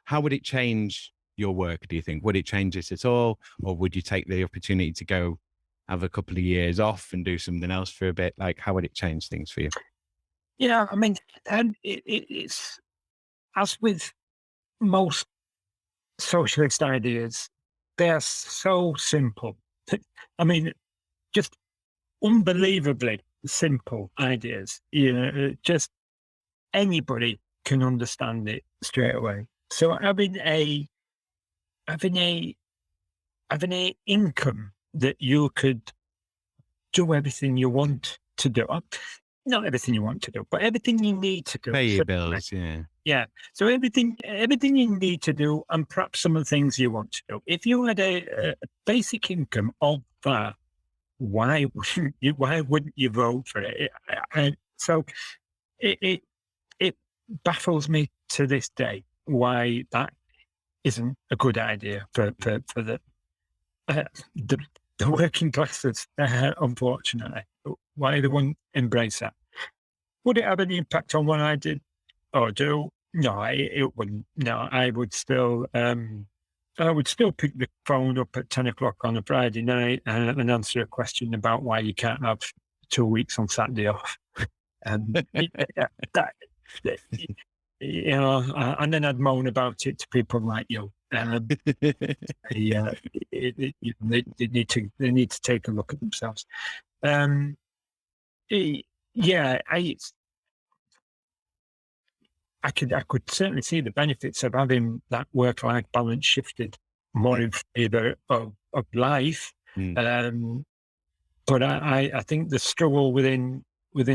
how would it change your work, do you think? Would it change it at all? Or would you take the opportunity to go have a couple of years off and do something else for a bit? Like, how would it change things for you? yeah, I mean, and it's as with most socialist ideas, they're so simple. I mean, just unbelievably simple ideas. You know, just anybody can understand it straight away. So having a income that you could do everything you want to do. Not everything you want to do, but everything you need to do. Pay your certainly. bills, yeah. Yeah. So everything you need to do, and perhaps some of the things you want to do. If you had a basic income of that, why wouldn't you vote for it? So it baffles me to this day why that isn't a good idea for the working classes. Unfortunately, why they wouldn't embrace that? Would it have any impact on what I did or do? No, it wouldn't. No, I would still pick the phone up at 10 o'clock on a Friday night and answer a question about why you can't have 2 weeks on Saturday off. And and then I'd moan about it to people like you. They need to take a look at themselves. I could certainly see the benefits of having that work-life balance shifted more in favour of life. But I think the struggle within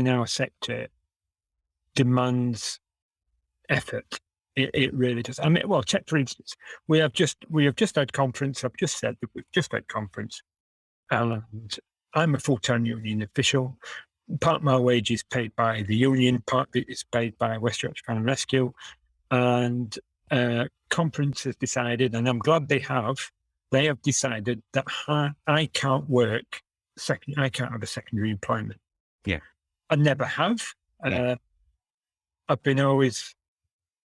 our sector demands effort. It really does. I mean, well, check for instance, we have just had conference. I've just said that we've just had conference, and I'm a full-time union official. Part of my wage is paid by the union, part of it is paid by West Yorkshire Fire and Rescue. And conference has decided, and I'm glad they have decided that I can't work I can't have a secondary employment. Yeah. I never have. I've been always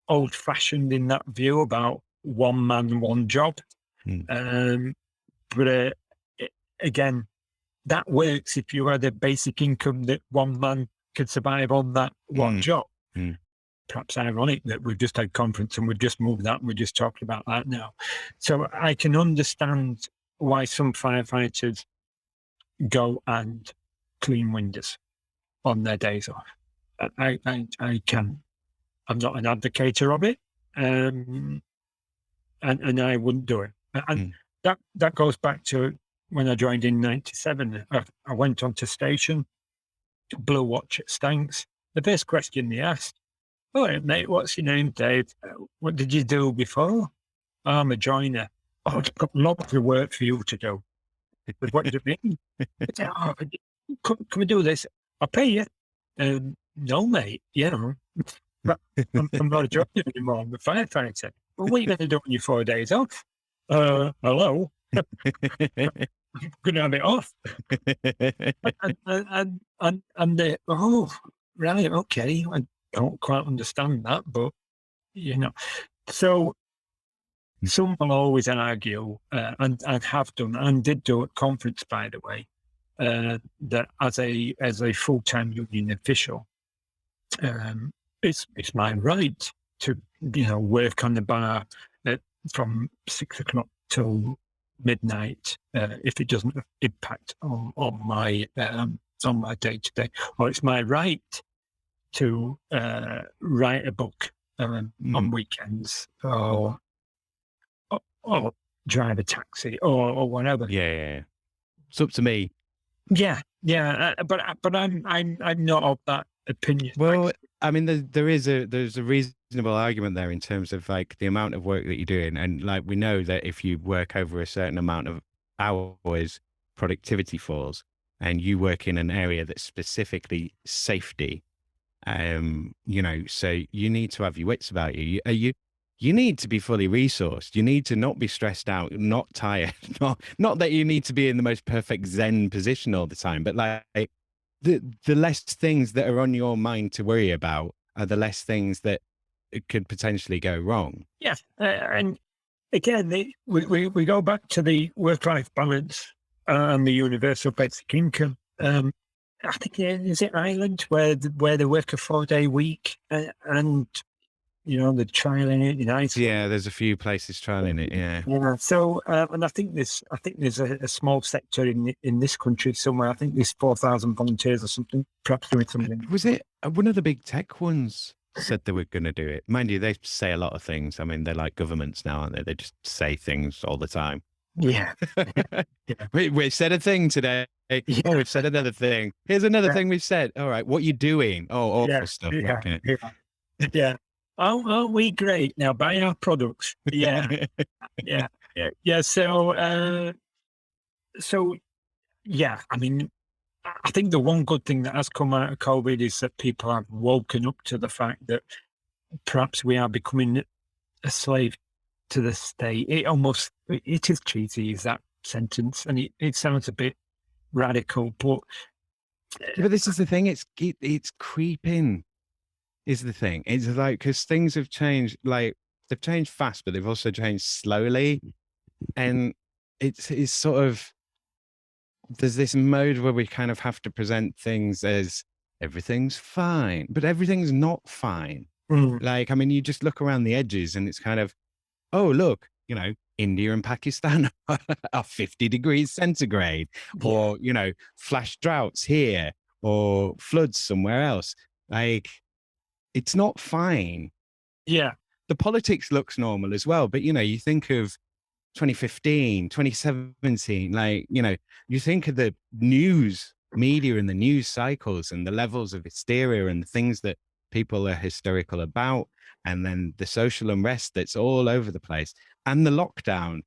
old-fashioned in that view about one man, one job. But again, that works if you had a basic income that one man could survive on that one job. Perhaps ironic that we've just had conference and we've just moved that and we're just talking about that now. So I can understand why some firefighters go and clean windows on their days off. I can. I'm not an advocate of it, and I wouldn't do it. And that goes back to when I joined in '97. I went onto station, Blue Watch at Stanks. The first question they asked, "Oh, mate, what's your name, Dave? What did you do before?" "I'm a joiner." "Oh, I've got lots of work for you to do." "But what does it mean?" I said, "Oh, can we do this? I'll pay you." "No, mate, but I'm not a joiner anymore. I'm a firefighter." "Well, what are you going to do on your 4 days off?" Hello? going to have it off. And they, oh, right, okay. I don't quite understand that, but, you know. So some will always argue, and have done, and did do at conference, by the way, that as a full-time union official, it's my right to, work on the bar from 6 o'clock till midnight, if it doesn't impact on my day to day, or it's my right to write a book on weekends, or drive a taxi, or whatever. Yeah. It's up to me. Yeah. But I'm not of that opinion. Well, I mean, there's a reasonable argument there in terms of like the amount of work that you're doing, and like we know that if you work over a certain amount of hours, productivity falls, and you work in an area that's specifically safety. So you need to have your wits about you. You need to be fully resourced. You need to not be stressed out, not tired. Not that you need to be in the most perfect Zen position all the time, but like the less things that are on your mind to worry about are the less things that it could potentially go wrong. Yeah, and again, we go back to the work-life balance and the universal basic income. I think, is it Ireland where they work a 4-day week, and the trialing it in Iceland. Yeah, there's a few places trialing it. Yeah. So, and I think there's a small sector in this country somewhere. I think there's 4,000 volunteers or something, perhaps doing something. Was it one of the big tech ones said they were going to do it? Mind you, they say a lot of things. I mean, they're like governments now, aren't they? They just say things all the time. Yeah. We said a thing today. Yeah. Oh, we've said another thing. Here's another thing we've said. All right, what you doing? Oh, awful stuff. Yeah. Okay. Yeah. Oh, aren't we great? Now buy our products. Yeah. Yeah. So, yeah, I mean, I think the one good thing that has come out of COVID is that people have woken up to the fact that perhaps we are becoming a slave to the state. It is cheesy, is that sentence, and it sounds a bit radical, but this is the thing. It's creeping. Is the thing. It's like, because things have changed. Like, they've changed fast, but they've also changed slowly, and it's sort of, there's this mode where we kind of have to present things as everything's fine, but everything's not fine. Like, I mean, you just look around the edges and it's kind of, oh, look, India and Pakistan are 50 degrees centigrade, or, flash droughts here, or floods somewhere else. Like, it's not fine. Yeah. The politics looks normal as well, but, you think of 2015, 2017, like, you think of the news media and the news cycles and the levels of hysteria and the things that people are hysterical about, and then the social unrest that's all over the place, and the lockdown.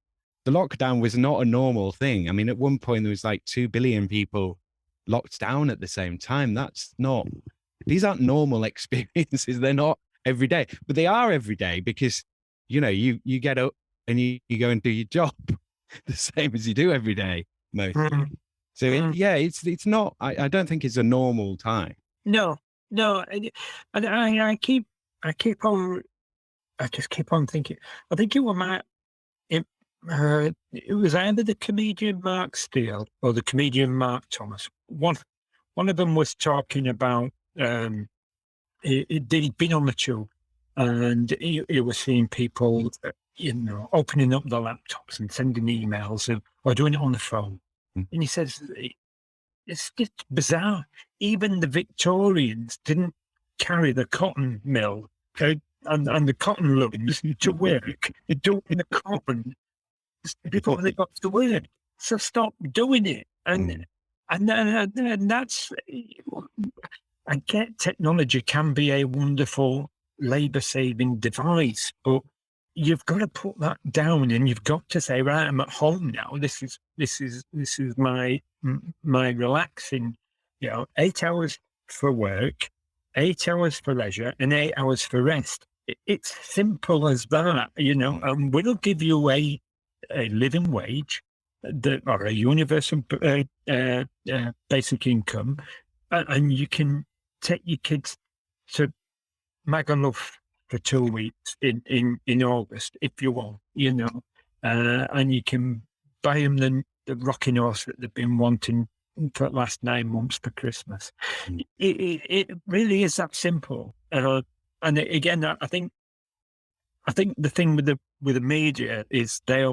The lockdown was not a normal thing. I mean, at one point there was like 2 billion people locked down at the same time. These aren't normal experiences. They're not every day, but they are every day, because, you get up and you go and do your job the same as you do every day, mostly. So it's not, I don't think it's a normal time. No. And I just keep on thinking, I think it was either the comedian Mark Steele or the comedian Mark Thomas. One of them was talking about, he'd been on the tube, and he was seeing people, opening up the laptops and sending emails, or doing it on the phone. And he says, it's just bizarre. Even the Victorians didn't carry the cotton mill and the cotton looms to work, doing the cotton before they got to work. So stop doing it. And that's, I get technology can be a wonderful labor-saving device, but you've got to put that down, and you've got to say, right, I'm at home now. This is my relaxing, 8 hours for work, 8 hours for leisure, and 8 hours for rest. It's simple as that, and we'll give you a living wage, or a universal basic income, and you can take your kids to Magaluf for 2 weeks in August if you want, and you can buy them the rocking horse that they've been wanting for the last 9 months for Christmas. Mm. It really is that simple. And again, I think the thing with the media is they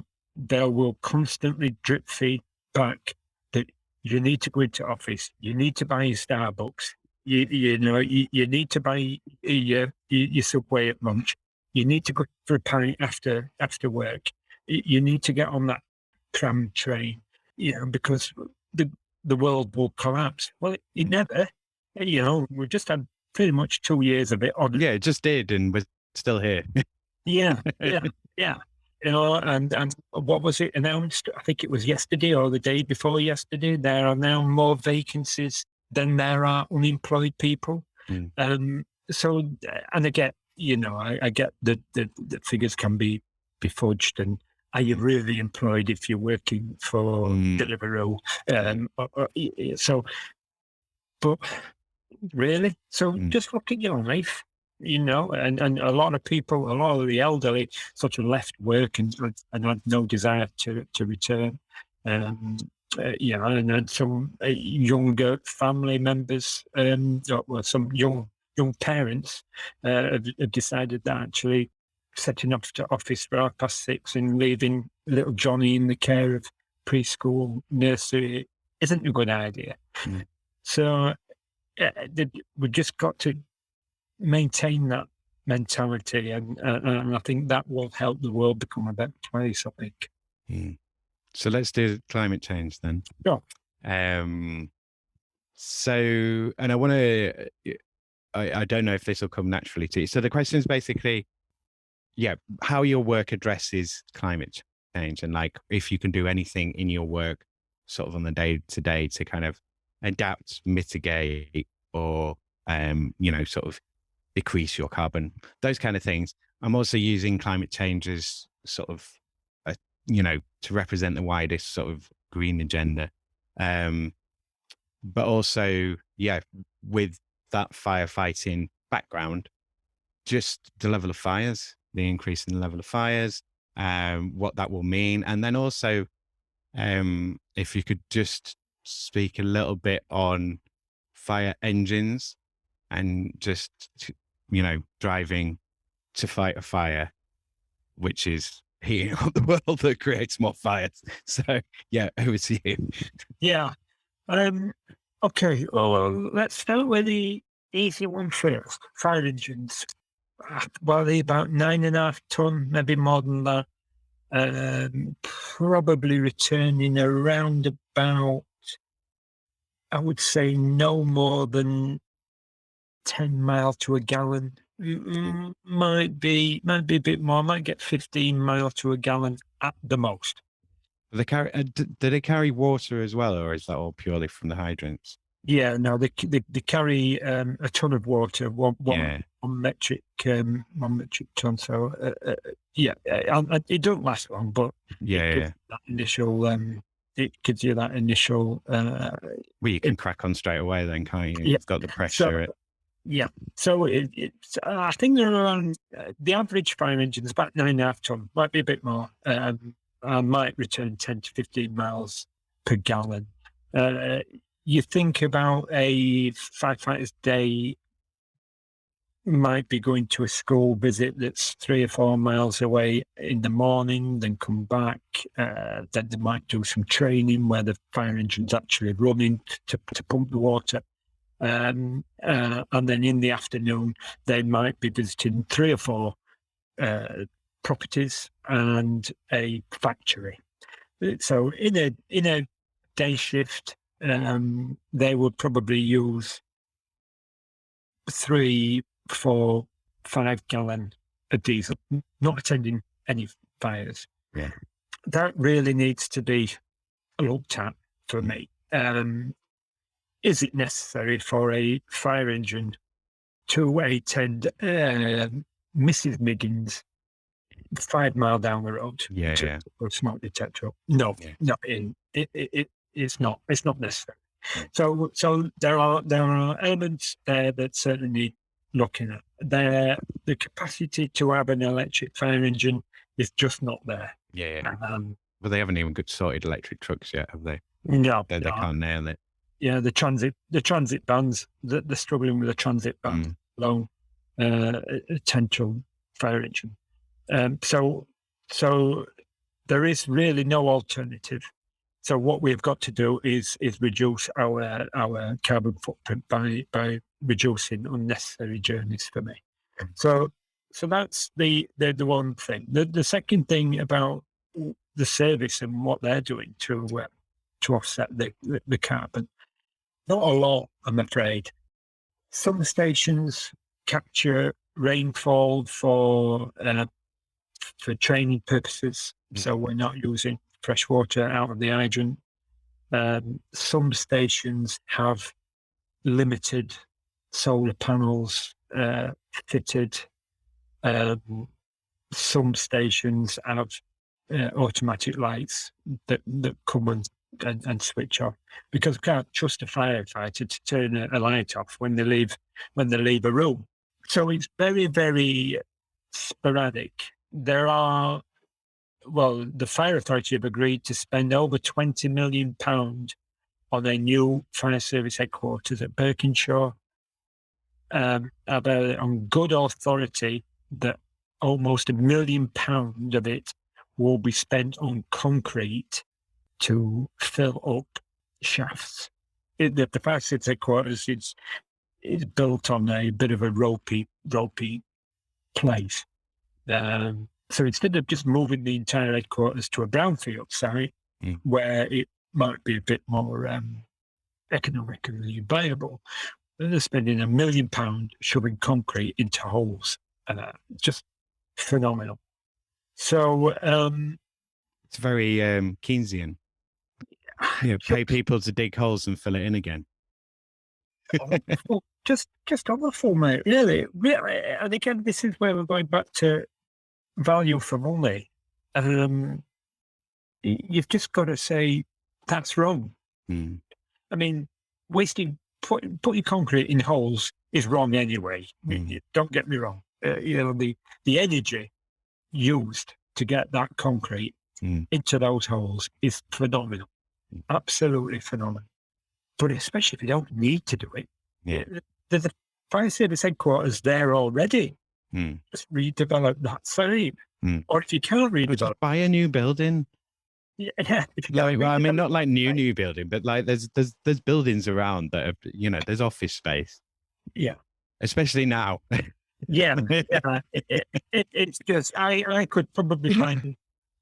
will constantly drip feed back that you need to go into office, you need to buy your Starbucks, you need to buy your Subway at lunch, you need to go for a pint after work, you need to get on that tram train, because the world will collapse. Well, it never. We've just had pretty much 2 years of it on. Yeah, it just did, and we're still here. Yeah. And what was it announced? I think it was yesterday or the day before yesterday. There are now more vacancies than there are unemployed people. So, and I get, I get that the figures can be fudged, and are you really employed if you're working for Deliveroo? But really, just look at your life. And a lot of people, a lot of the elderly sort of left work and had no desire to return. And then some younger family members, or some young parents have decided that actually setting up to office for 6:30 and leaving little Johnny in the care of preschool, nursery isn't a good idea. So we've just got to maintain that mentality, and I think that will help the world become a better place, I think. So let's do climate change then. Sure. So, and I want to, I don't know if this will come naturally to you. So the question is basically, how your work addresses climate change, and like if you can do anything in your work sort of on the day to day to kind of adapt, mitigate, or, sort of decrease your carbon, those kind of things. I'm also using climate change as sort of, to represent the widest sort of green agenda. But also, with that firefighting background, just the level of fires, the increase in the level of fires, what that will mean. And then also, if you could just speak a little bit on fire engines and just, driving to fight a fire, which is heating up the world that creates more fires. So, over to you. Yeah. Okay. Well, let's start with the easy one first. Fire engines. Well, they're about 9.5 ton, maybe more than that. Probably returning around about, I would say, no more than 10 miles to a gallon. Might be a bit more. Might get 15 miles to a gallon at the most. Do they carry water as well, or is that all purely from the hydrants? Yeah, no, they carry a ton of water, one metric ton. So it don't last long, but that initial it gives you that initial. Well, you can crack on straight away, then, can't you? You've got the pressure. So it's I think they're around the average fire engine is about 9.5 ton, might be a bit more. I might return 10 to 15 miles per gallon. You think about a firefighter's day might be going to a school visit that's 3 or 4 miles away in the morning, then come back. Then they might do some training where the fire engine's actually running to pump the water. And then in the afternoon, they might be visiting 3 or 4 properties and a factory. So in a day shift, they would probably use 3, 4, 5 gallon of diesel, not attending any fires. Yeah. That really needs to be looked at for me. Is it necessary for a fire engine to attend Mrs. Miggins 5 mile down the road to put a smoke detector up. No, Yeah. not in. It's not necessary. So there are elements there that certainly need looking at. The capacity to have an electric fire engine is just not there. Yeah. Well, they haven't even got sorted electric trucks yet, have they? No, They can't nail it. Yeah, the transit vans, they're struggling with the transit van alone, potential fire engine. So there is really no alternative. So what we've got to do is reduce our carbon footprint by reducing unnecessary journeys for me. So that's the one thing. The second thing about the service and what they're doing to offset the carbon, not a lot, I'm afraid. Some stations capture rainfall for training purposes, so we're not using fresh water out of the hydrant. Some stations have limited solar panels fitted. Some stations have automatic lights that come and switch off, because we can't trust a firefighter to turn a light off when they leave a room. So it's very, very sporadic. The fire authority have agreed to spend over £20 million on a new fire service headquarters at Birkinshaw. On good authority that almost £1 million of it will be spent on concrete to fill up shafts. The fire service headquarters is built on a bit of a ropey place. So instead of just moving the entire headquarters to a brownfield site where it might be a bit more economically viable, they're spending £1 million shoving concrete into holes. Just phenomenal. So it's very Keynesian. Pay people to dig holes and fill it in again. just awful, mate. Really. And again, this is where we're going back to value for money. You've just got to say that's wrong. I mean, putting concrete in holes is wrong anyway. Don't get me wrong. The energy used to get that concrete into those holes is phenomenal. Absolutely phenomenal. But especially if you don't need to do it. Yeah. There's a fire service headquarters there already. Just redevelop that site. Or if you can't redevelop, just buy a new building. Yeah. I mean, not like new building, but like there's buildings around that are, there's office space. Yeah. Especially now. Yeah. It's just, I could probably find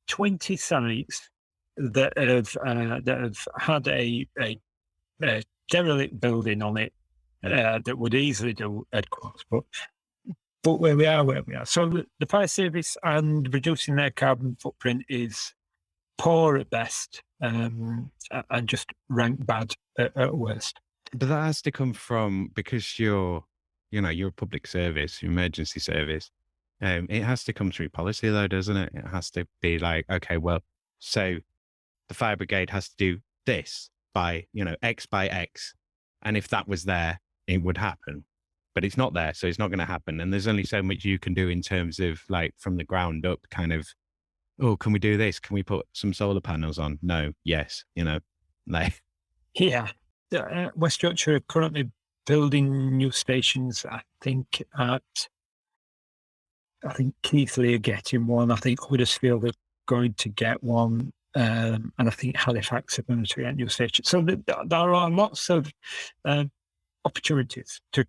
20 sites that have had a derelict building on it that would easily do headquarters, but where we are. So the fire service and reducing their carbon footprint is poor at best, and just rank bad at worst. But that has to come from, because you're a public service, emergency service. It has to come through policy though, doesn't it? It has to be like, okay, well, so the fire brigade has to do this by, X by X. And if that was there, it would happen. But it's not there, so it's not going to happen. And there's only so much you can do in terms of like from the ground up kind of, oh, can we do this? Can we put some solar panels on? No, yes, like. Yeah. West Yorkshire are currently building new stations. I think Keighley are getting one. I think Huddersfield are going to get one. And I think Halifax are going to get new stations. So there are lots of opportunities to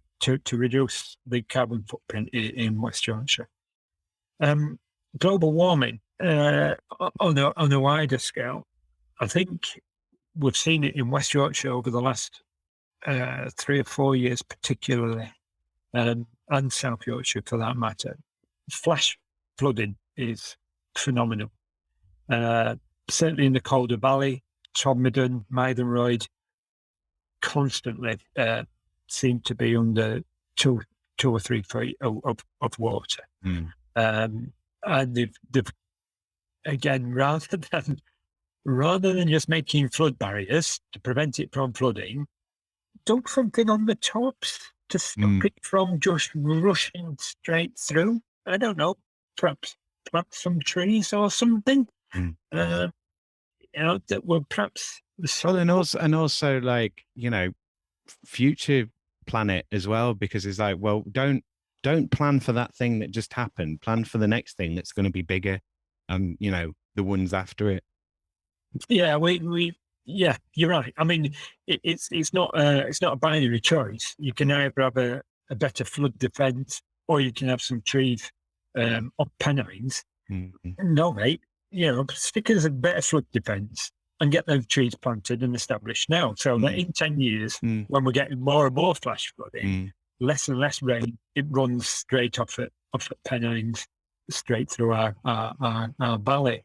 reduce the carbon footprint in West Yorkshire. Global warming on a wider scale, I think we've seen it in West Yorkshire over the last 3 or 4 years, particularly, and South Yorkshire for that matter. Flash flooding is phenomenal. Certainly in the Calder Valley, Todmorden, Mythenroyd, constantly seem to be under 2 or 3 feet of water. and they've again, rather than just making flood barriers to prevent it from flooding, dug something on the tops to stop it from just rushing straight through. I don't know, perhaps plant some trees or something. That were perhaps well, and also like, future planet as well, because it's like, well, don't plan for that thing that just happened. Plan for the next thing that's going to be bigger, and the ones after it. Yeah, yeah, you're right. I mean, it's not a binary choice. You can either have a better flood defence, or you can have some trees on Pennines. No, mate, stick us a better flood defence and get those trees planted and established now, so that in 10 years, when we're getting more and more flash flooding, less and less rain, it runs straight off at Pennines, straight through our valley.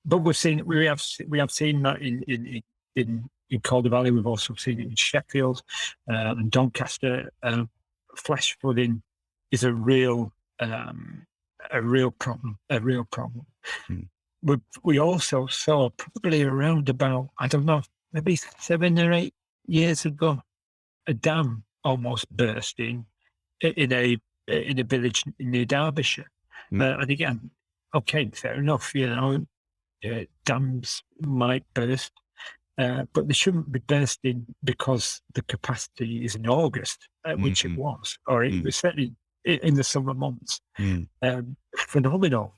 But we have seen that in Calder Valley. We've also seen it in Sheffield and Doncaster. Flash flooding is a real problem. We also saw, probably around about, I don't know, maybe 7 or 8 years ago, a dam almost bursting in a village near Derbyshire. And again, okay, fair enough, dams might burst, but they shouldn't be bursting because the capacity is in August, which it was, or it was certainly in the summer months. Phenomenal,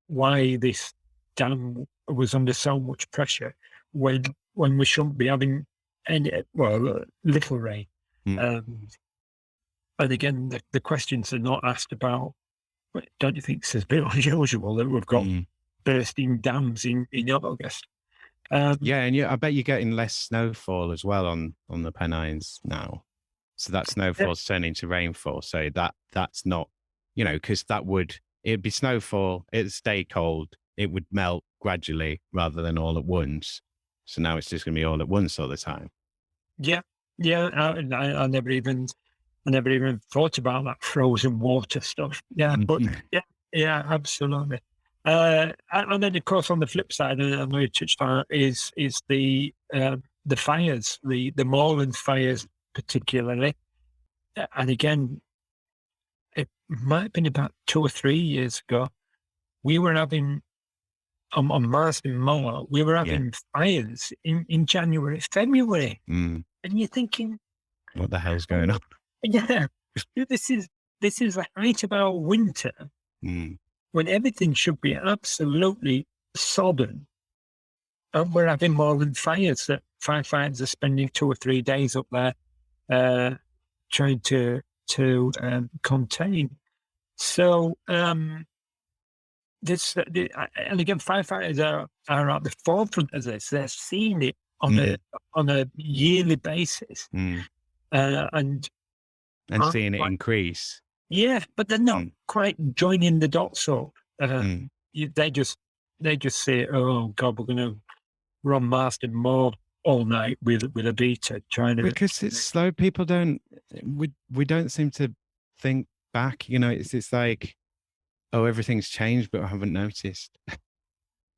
why this dam was under so much pressure when we shouldn't be having little rain. And again, the questions are not asked about, don't you think it's a bit unusual that we've got bursting dams in August? Yeah, and I bet you're getting less snowfall as well on the Pennines now. So that snowfall's turning into rainfall. So that's not, because it'd be snowfall, it'd stay cold, it would melt gradually rather than all at once. So now it's just going to be all at once all the time. Yeah. I never even thought about that frozen water stuff. Yeah, but yeah, absolutely. And then, of course, on the flip side, and I know you touched on it, is the fires, the moorland fires particularly. And again, it might have been about 2 or 3 years ago, we were having, on Marsden Moor, we were having fires in January, February. And you're thinking, what the hell's going on? Yeah, this is the height of our winter, when everything should be absolutely sodden, and we're having moorland fires that firefighters are spending 2 or 3 days up there trying to contain. So and again, firefighters are at the forefront of this. They're seeing it on a yearly basis, and seeing it increase. Yeah, but they're not quite joining the dots up. They just say, "Oh God, we're going to run Marsden Moor all night with a beta trying to." Because it's slow. People we don't seem to think back. It's like, oh, everything's changed, but I haven't noticed.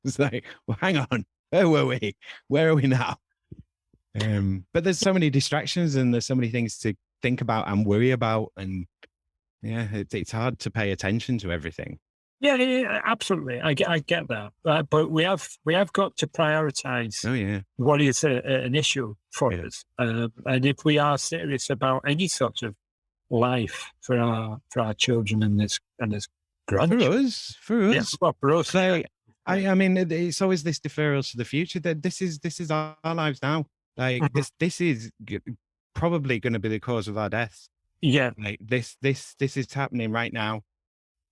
It's like, well, hang on, where were we? Where are we now? But there's so many distractions, and there's so many things to think about and worry about, and it's hard to pay attention to everything. Yeah, absolutely. I get that, but we have got to prioritize. Oh yeah, what is an issue for us, and if we are serious about any sort of life for our children and this grandchildren, for us, yes, well, for us. So, I mean, it's always this deferral to the future. That this is our lives now. Like this is probably going to be the cause of our deaths. Yeah, like this is happening right now.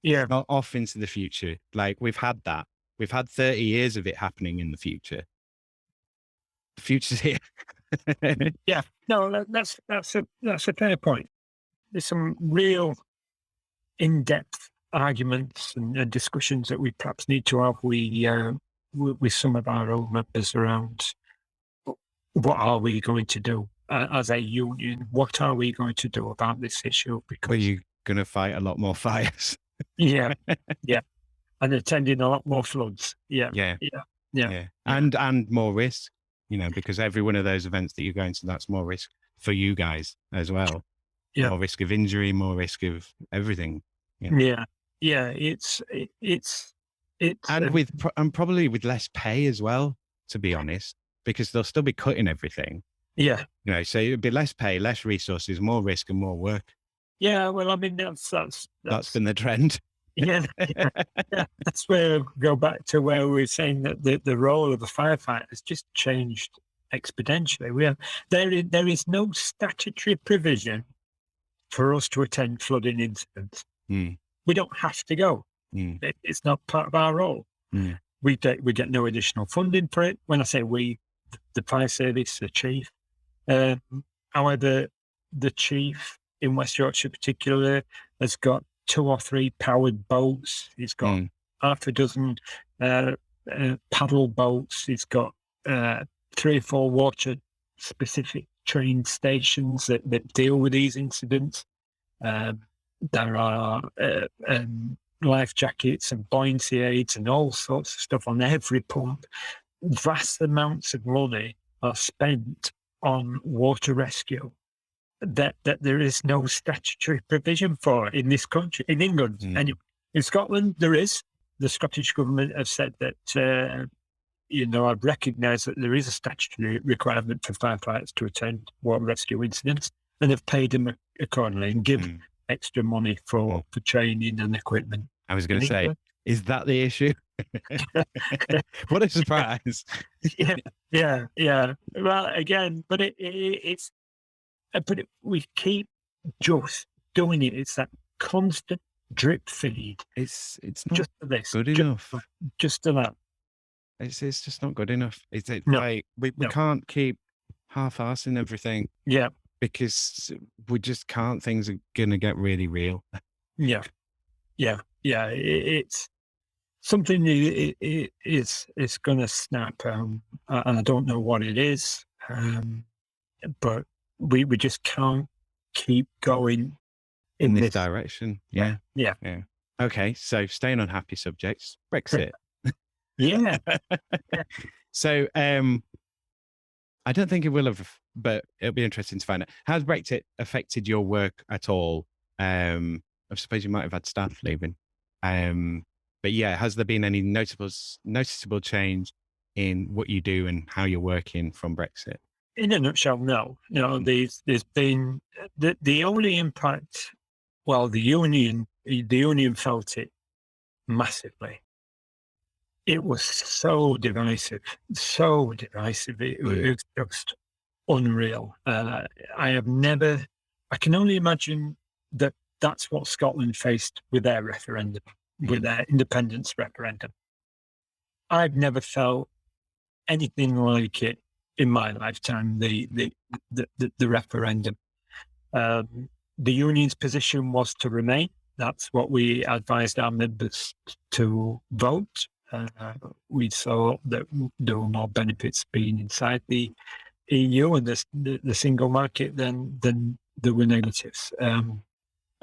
Yeah, not off into the future. Like we've had 30 years of it happening in the future. The future's here. Yeah, no, that's a fair point. There's some real in-depth arguments and discussions that we perhaps need to have with some of our old members around what are we going to do as a union? What are we going to do about this issue? Because you're going to fight a lot more fires. Yeah, yeah, and attending a lot more floods. Yeah, Yeah, yeah, yeah, yeah, yeah, and more risk, because every one of those events that you're going to, that's more risk for you guys as well. yeah, More risk of injury, more risk of everything. Yeah, yeah, yeah. It's and and probably with less pay as well, to be honest, because they'll still be cutting everything. yeah, So it'd be less pay, less resources, more risk, and more work. yeah. Well, I mean, That's been the trend. yeah, yeah, yeah. That's where I go back to where we were saying that the role of the firefighter has just changed exponentially. There is no statutory provision for us to attend flooding incidents. Mm, We don't have to go. mm, It's not part of our role. mm, We get no additional funding for it. When I say we, the fire service, the chief. Um, However, the chief in West Yorkshire, particularly, has got 2 or 3 powered boats. He's got mm, half a dozen paddle boats. He's got 3 or 4 water specific train stations that deal with these incidents. There are life jackets and buoyancy aids and all sorts of stuff on every pump. Vast amounts of money are spent on water rescue that there is no statutory provision for in this country, in England. mm. Anyway, in Scotland, there is. The Scottish government have said that, I've recognised that there is a statutory requirement for firefighters to attend water rescue incidents, and have paid them accordingly and give extra money for training and equipment. I was going to say, is that the issue? What a surprise. Yeah. Well, again, but we keep just doing it. It's that constant drip feed. It's not Just for this, good enough. just to that. It's just not good enough. It's No, like we no. can't keep half-assing everything Yeah, because we just can't. Things are going to get really real. yeah. It's something it's going to snap, and I don't know what it is, but we just can't keep going in this direction. Yeah. Okay, so staying on happy subjects, Brexit. Yeah. So I don't think it will have, but it'll be interesting to find out. Has Brexit affected your work at all? I suppose you might have had staff leaving. But yeah, has there been any noticeable change in what you do and how you're working from Brexit? In a nutshell, no. There's been the only impact. Well, the union felt it massively. It was so divisive. It was just unreal. I can only imagine that that's what Scotland faced with their referendum, with their independence referendum. I've never felt anything like it in my lifetime. The referendum. The union's position was to remain. That's what we advised our members to vote. We saw that there were more benefits being inside the EU and the single market than there were negatives.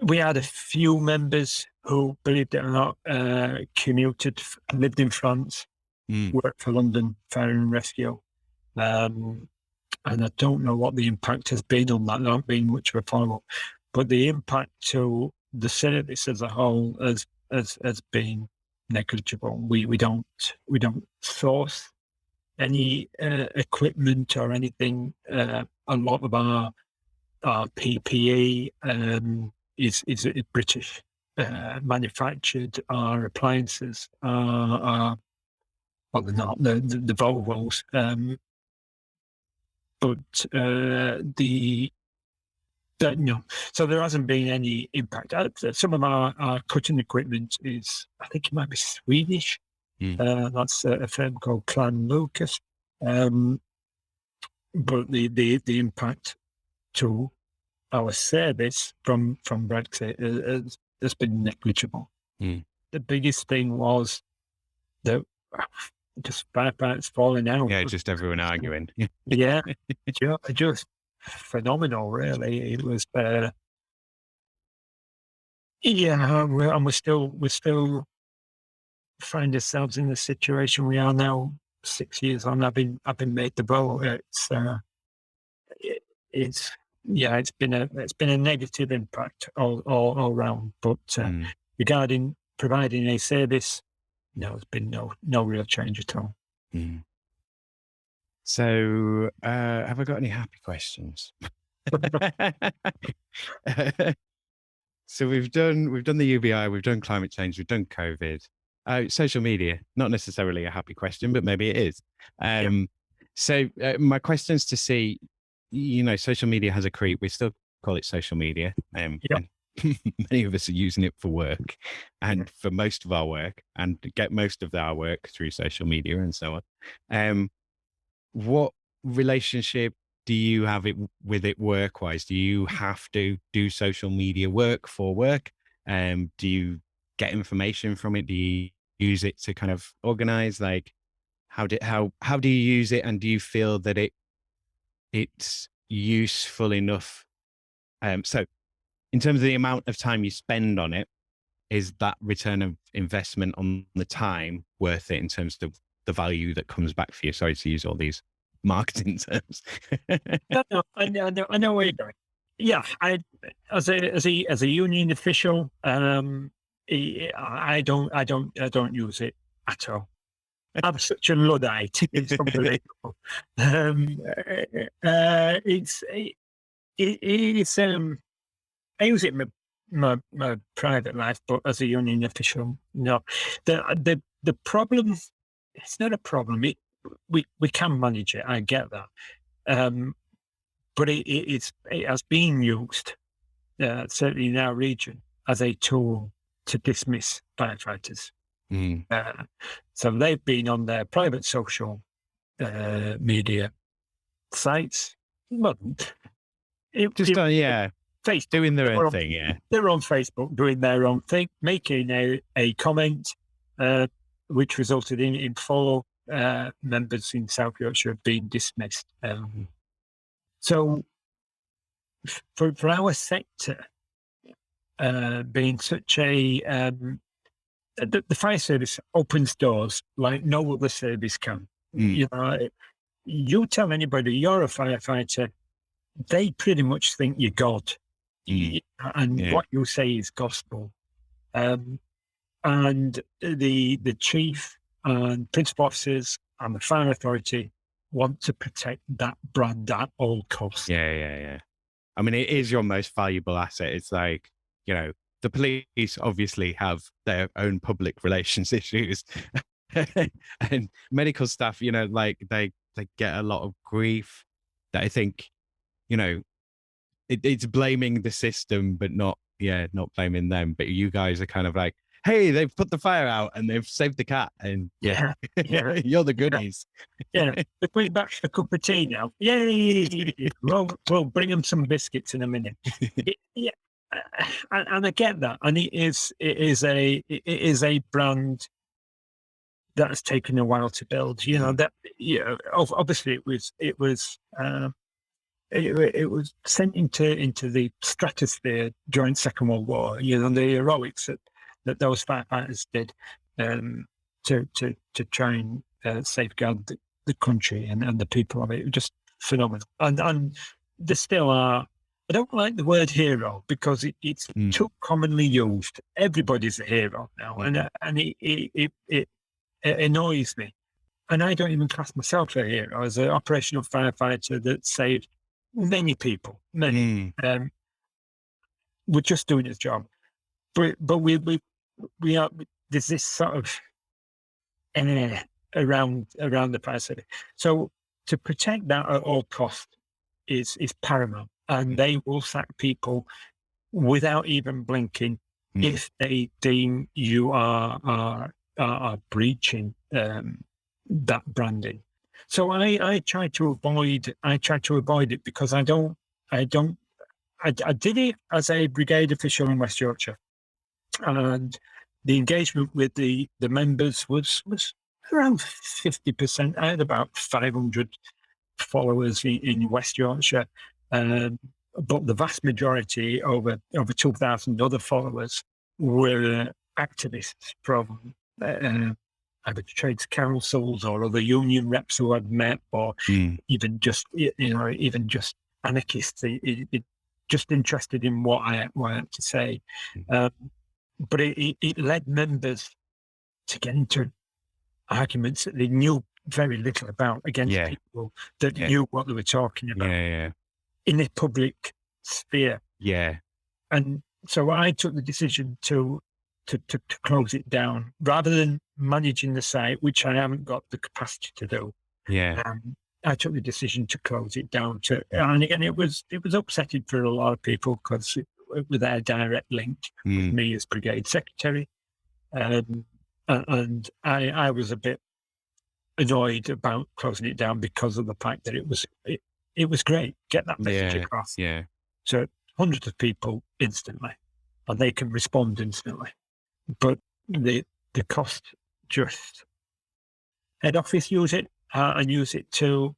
We had a few members who, believe it or not, commuted, lived in France, worked for London Fire and Rescue. And I don't know what the impact has been on that. There hasn't been much of a follow-up. But the impact to the service as a whole has been negligible. We don't source any equipment or anything. A lot of our PPE is British manufactured. Our appliances are well, they're not the Volvos, so there hasn't been any impact. Some of our cutting equipment is, I think it might be Swedish. That's a firm called Clan Lucas. But the impact to our service from Brexit has been negligible. The biggest thing was that just firefighters falling out. Yeah, just everyone arguing. Yeah, just phenomenal, really. It was Yeah, we're still find ourselves in the situation we are now. 6 years on, I've been made the role. It, it's yeah, it's been a negative impact all round. But Mm, regarding providing a service, no, there's been no real change at all. mm. So, have I got any happy questions? So we've done the UBI, we've done climate change, we've done COVID. Social media, not necessarily a happy question, but maybe it is. Yeah, Um, so my question is to see, social media has a creep. We still call it social media, yeah, and many of us are using it for work, yeah. and for most of our work, and get most of our work through social media and so on. What relationship do you have with it work wise? Do you have to do social media work for work? Do you get information from it? Do you use it to kind of organize? Like, how do you use it, and do you feel that it's useful enough? So in terms of the amount of time you spend on it, is that return of investment on the time worth it in terms of the value that comes back for you? Sorry to use all these marketing terms. No, no, I know where you're going. Yeah, as a union official, I don't use it at all. I'm such a luddite. It's unbelievable. It's I use it in my private life, but as a union official, no. The problem, it's not a problem. We can manage it. I get that. Um, but it has been used, certainly in our region, as a tool to dismiss firefighters. Mm. Uh, so they've been on their private social media sites. Well, Just yeah, Facebook, doing their own they're on, thing. Yeah. they're on Facebook doing their own thing, making a comment, uh, which resulted in four members in South Yorkshire being dismissed. So for our sector, being such the fire service opens doors like no other service can. Mm. You know, you tell anybody you're a firefighter, they pretty much think you're God, Mm. and Yeah. what you say is gospel. Um, and the chief and principal officers and the fire authority want to protect that brand at all costs. Yeah. Yeah. Yeah. I mean, it is your most valuable asset. It's like, you know, the police obviously have their own public relations issues, and medical staff, like they get a lot of grief that I think, you know, it's blaming the system, but not blaming them. But you guys are kind of like, hey, they've put the fire out and they've saved the cat, and Yeah, yeah, you're the yeah. goodies. Yeah, they're going back for a cup of tea now. Yay! We'll bring them some biscuits in a minute. Yeah, and I get that, and it is a brand that has taken a while to build. You know that. Yeah, obviously it was sent into the stratosphere during Second World War. You know the heroics that those firefighters did, to try and safeguard the country and the people of it. It was just phenomenal. And there still are. I don't like the word hero because it's Mm. too commonly used. Everybody's a hero now, and it annoys me. And I don't even class myself a hero as an operational firefighter that saved many people. Many. Mm. We're just doing his job, but we are. There's this sort of around the fire service. So to protect that at all cost is paramount, and they will sack people without even blinking Mm. if they deem you are breaching that branding. So I try to avoid it because I did it as a brigade official in West Yorkshire, and the engagement with the members was around 50%. I had about 500 followers in West Yorkshire, but the vast majority, over 2,000 other followers, were activists from either trades councils or other union reps who I'd met, or even just even just anarchists, just interested in what I had to say. But it led members to get into arguments that they knew very little about against people that knew what they were talking about in the public sphere. And so I took the decision to close it down rather than managing the site, which I haven't got the capacity to do. I took the decision to close it down. And again, it was upsetting for a lot of people because it was their direct link with me as brigade secretary. And I was a bit annoyed about closing it down because of the fact that it was great. Get that message across. So hundreds of people instantly, and they can respond instantly. But the cost, just head office use it and use it to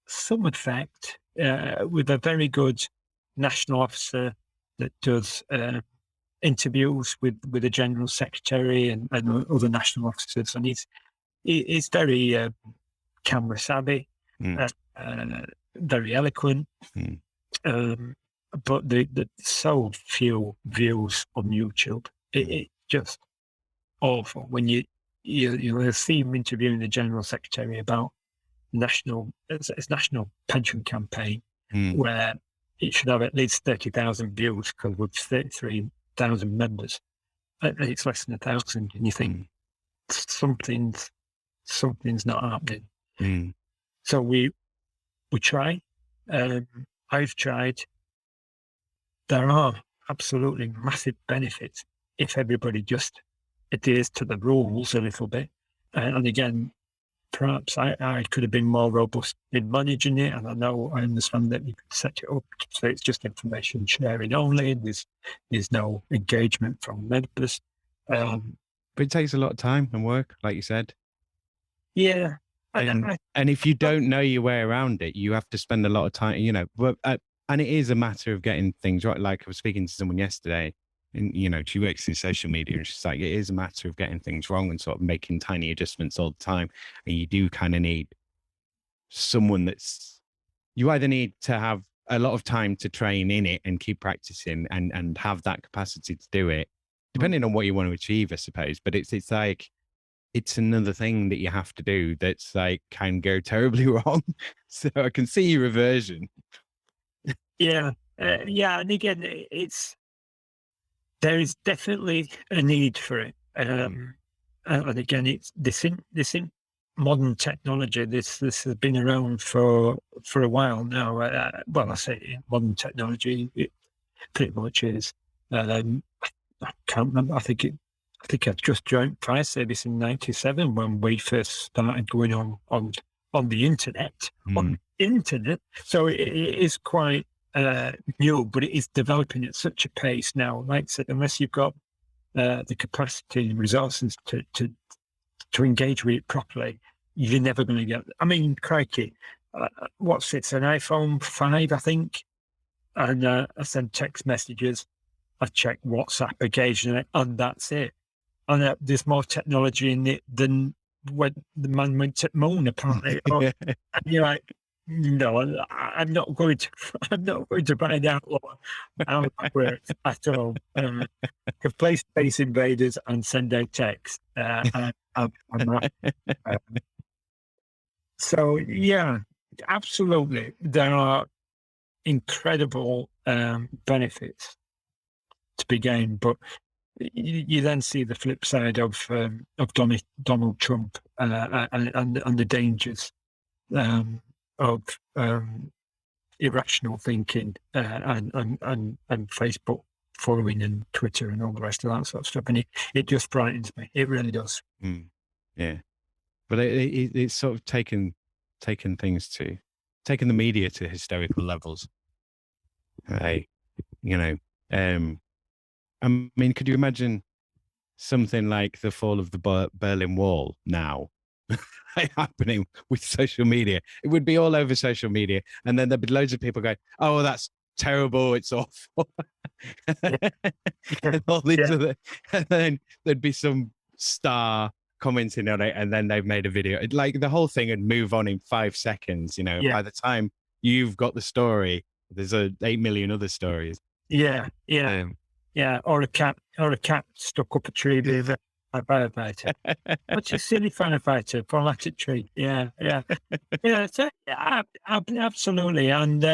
some effect with a very good national officer that does interviews with the general secretary and other national officers, and he's very camera savvy, very eloquent. But the so few views on YouTube, it's just awful. When you see him interviewing the general secretary about national pension campaign, where it should have at least 30,000 views because with 33,000 members, and it's less than 1,000, and you think something's not happening. So we try. I've tried. There are absolutely massive benefits if everybody just adheres to the rules a little bit. And again, perhaps I could have been more robust in managing it. And I understand that you could set it up so it's just information sharing only. There's no engagement from members. But it takes a lot of time and work, like you said. Yeah. And if you don't know your way around it, you have to spend a lot of time, and it is a matter of getting things right. Like I was speaking to someone yesterday, and she works in social media, and she's like, it is a matter of getting things wrong and sort of making tiny adjustments all the time. And you do kind of need someone you either need to have a lot of time to train in it and keep practicing and have that capacity to do it, depending on what you want to achieve, I suppose. But it's like, it's another thing that you have to do that's like can go terribly wrong. So I can see your aversion. Yeah. And again, there is definitely a need for it. And again, it's this in modern technology. This has been around for a while now. Well, I say modern technology, it pretty much is. I can't remember. I think I just joined fire service in '97 when we first started going on the internet. So it is quite new, but it is developing at such a pace now. Like I said, unless you've got the capacity and resources to engage with it properly, you're never going to get. I mean, crikey, what's it? An iPhone 5, I think, and I send text messages. I check WhatsApp occasionally, and that's it. And there's more technology in it than when the man went to the moon, apparently. And you're like, no, I'm not going to find out how that works at all. To play Space Invaders and send out text, I'm right. So yeah, absolutely, there are incredible benefits to be gained, but you then see the flip side of Donald Trump and the dangers of irrational thinking and Facebook following and Twitter and all the rest of that sort of stuff. And it just frightens me. It really does. Yeah, but it's sort of taken the media to hysterical levels. I mean, could you imagine something like the fall of the Berlin Wall now happening with social media? It would be all over social media, and then there'd be loads of people going, "Oh, well, that's terrible, it's awful. Yeah. And all these Yeah. other, and then there'd be some star commenting on it, and then they've made a video. Like the whole thing would move on in 5 seconds. Yeah. By the time you've got the story, there's 8 million other stories. Yeah. Yeah. Yeah. Or a cat stuck up a tree with a firefighter. What's a silly firefighter fall out a tree? Yeah. Yeah. Yeah. Absolutely. And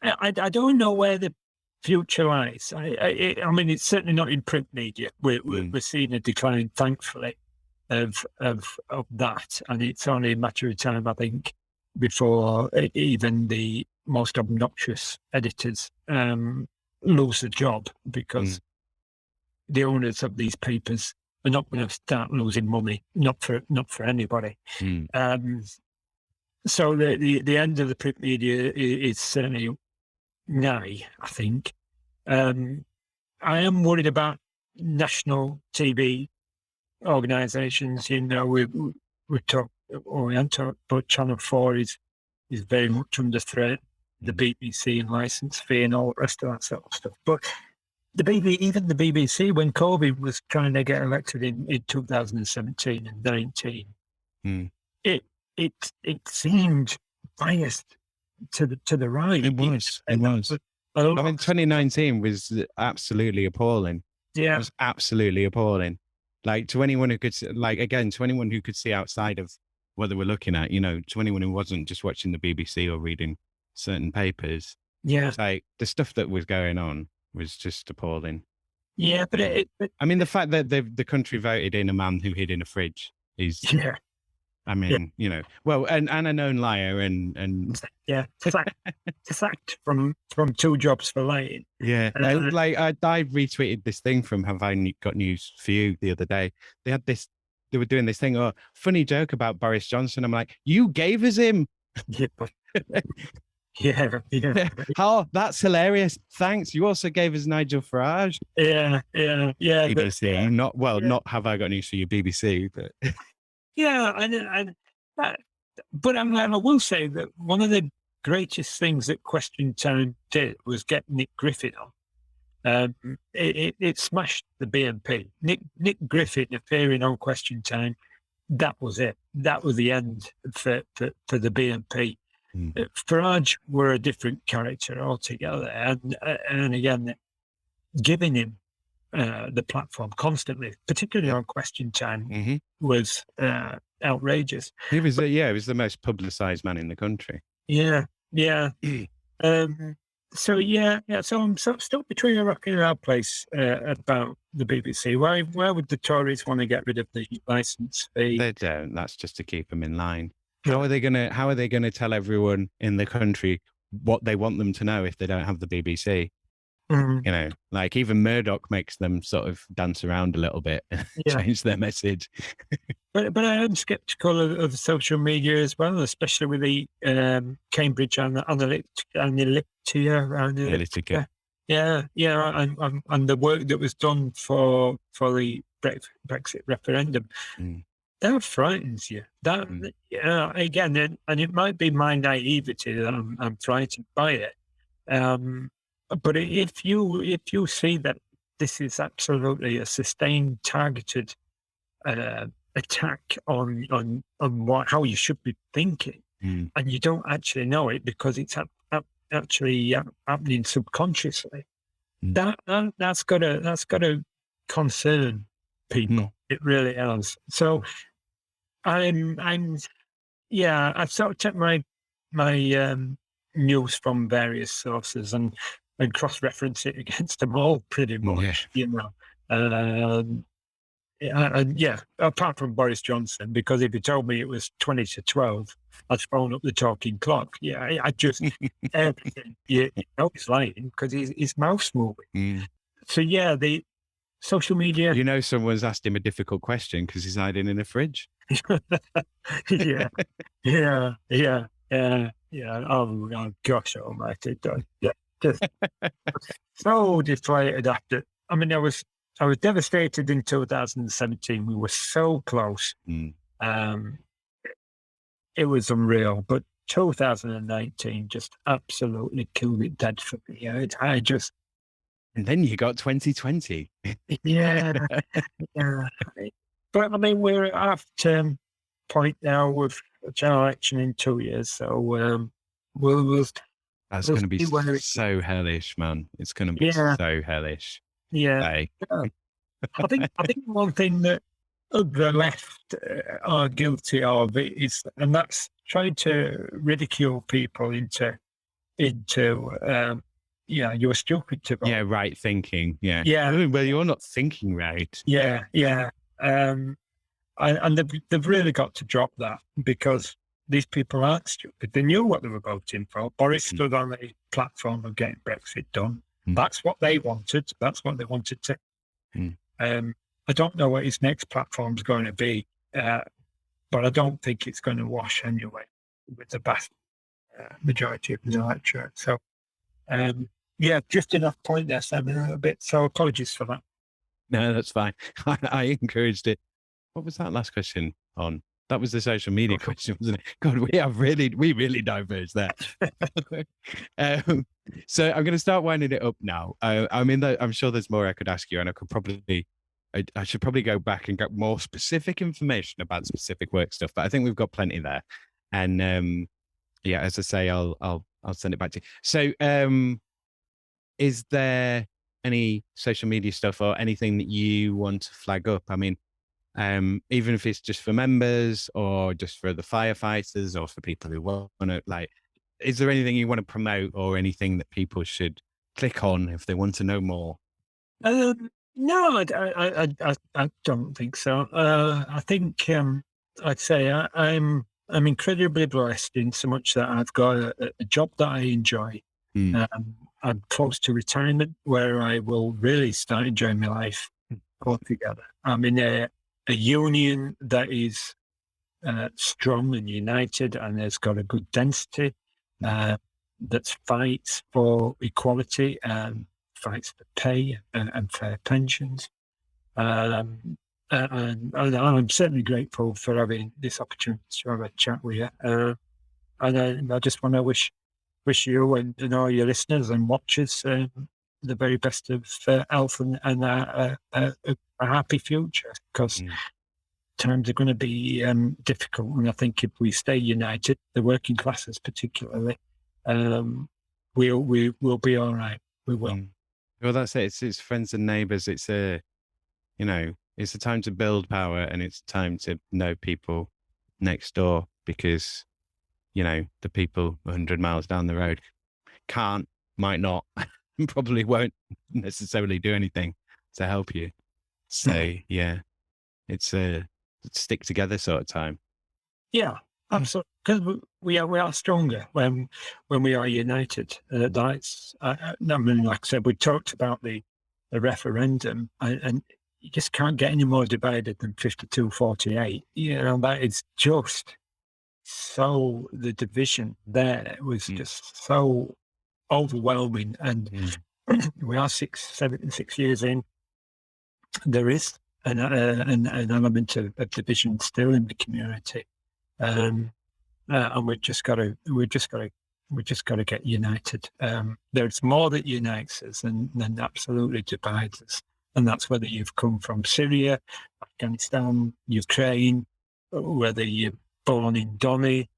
I don't know where the future lies. I mean, it's certainly not in print media. We're seeing a decline, thankfully, of that, and it's only a matter of time, I think, before even the most obnoxious editors lose a job, because the owners of these papers are not going to start losing money, not for anybody. So the end of the print media is certainly nigh, I think. I am worried about national TV organisations. We talk, or we haven't talked, but Channel 4 is very much under threat. The BBC and licence fee and all the rest of that sort of stuff. But even the BBC, when Corbyn was trying to get elected in 2017 and 19, it seemed biased to the right. It was. I mean, 2019 was absolutely appalling. Yeah, it was absolutely appalling. Like, to anyone who could, to anyone who could see outside of what they were looking at, to anyone who wasn't just watching the BBC or reading certain papers. Yeah, it's like the stuff that was going on was just appalling. Yeah, but I mean, the fact that the country voted in a man who hid in a fridge is. Yeah. I mean, well, and a known liar, and yeah, sacked from 2 jobs for lying. Yeah, I retweeted this thing from Have I Got News for You the other day. They were doing this thing, funny joke about Boris Johnson. I'm like, you gave us him. Yeah. Oh, that's hilarious. Thanks. You also gave us Nigel Farage. Yeah. BBC, not Have I Got News for You, BBC, but. Yeah, but I will say that one of the greatest things that Question Time did was get Nick Griffin on. It smashed the BNP. Nick Griffin appearing on Question Time, that was it. That was the end for the BNP. Farage were a different character altogether, and again, giving him the platform constantly, particularly on Question Time, was outrageous. He was, he was the most publicised man in the country. Yeah. So I'm still between a rock and a hard place about the BBC. Why would the Tories want to get rid of the licence fee? They don't. That's just to keep them in line. How are they gonna tell everyone in the country what they want them to know if they don't have the BBC? Like even Murdoch makes them sort of dance around a little bit and change their message. But I am sceptical of social media as well, especially with the Cambridge Analytica. And the work that was done for the Brexit referendum. That frightens you. Again, and it might be my naivety that I'm frightened by it. But if you see that this is absolutely a sustained, targeted attack on how you should be thinking, and you don't actually know it because it's actually happening subconsciously, that's gotta concern people. It really has. So I've sort of checked my news from various sources and cross-reference it against them all pretty much, apart from Boris Johnson, because if he told me it was 20 to 12, I'd phone up the talking clock. Yeah, I just, everything. He's lying because his mouth's moving. So the social media. Someone's asked him a difficult question because he's hiding in a fridge. Yeah. Oh gosh almighty. Yeah. Just so deflated after. I mean, I was devastated in 2017. We were so close. It was unreal. But 2019 just absolutely killed it dead for me. I just, And then you got 2020. yeah, yeah. But I mean, we're at point now with a general election in 2 years, so we'll That's we'll going to be see where it. so hellish, man. It's going to be Yeah, so hellish. yeah. Hey. Yeah. I think one thing that the left are guilty of is, and that's trying to ridicule people into yeah, you're stupid to Yeah, vote. right thinking. Yeah. Yeah, Oh, well, you're not thinking right. yeah, yeah. And they've really got to drop that, because these people aren't stupid. They knew what they were voting for. Boris stood on a platform of getting Brexit done. Mm. That's what they wanted. That's what they wanted to. Mm. I don't know what his next platform is going to be, but I don't think it's going to wash anyway with the vast majority of the electorate. So, yeah, just enough point there, Sam, a little bit. So apologies for that. No, that's fine. I encouraged it. What was that last question on? That was the social media question, wasn't it? God, we really diverged there. So I'm going to start winding it up now. I mean, I'm sure there's more I could ask you, and I should probably go back and get more specific information about specific work stuff. But I think we've got plenty there. And yeah, as I say, I'll send it back to you. So, is there any social media stuff or anything that you want to flag up? I mean, even if it's just for members or just for the firefighters or for people who want to, like, is there anything you want to promote or anything that people should click on if they want to know more? No, I don't think so. I think I'd say I'm incredibly blessed in so much that I've got a job that I enjoy. Mm. I'm close to retirement, where I will really start enjoying my life altogether. I'm in a union that is strong and united, and has got a good density, that fights for equality and fights for pay and fair pensions. And I'm certainly grateful for having this opportunity to have a chat with you. And I just want to wish you and all your listeners and watchers the very best of health and a happy future, because times are going to be difficult. And I think if we stay united, the working classes particularly, we'll be all right. We will. Well, that's it. It's friends and neighbors. It's it's a time to build power, and it's time to know people next door, because, the people 100 miles down the road might not, probably won't necessarily do anything to help you. So, yeah, it's a stick together sort of time. Yeah, absolutely. Because we are stronger when we are united. I mean, like I said, we talked about the referendum, and you just can't get any more divided than 52-48. That is just so, the division there was just so overwhelming. And we are 6 years in. There is an element of division still in the community. And we've just got to get united. There's more that unites us than absolutely divides us, and that's whether you've come from Syria, Afghanistan, Ukraine, whether you're born in Donny.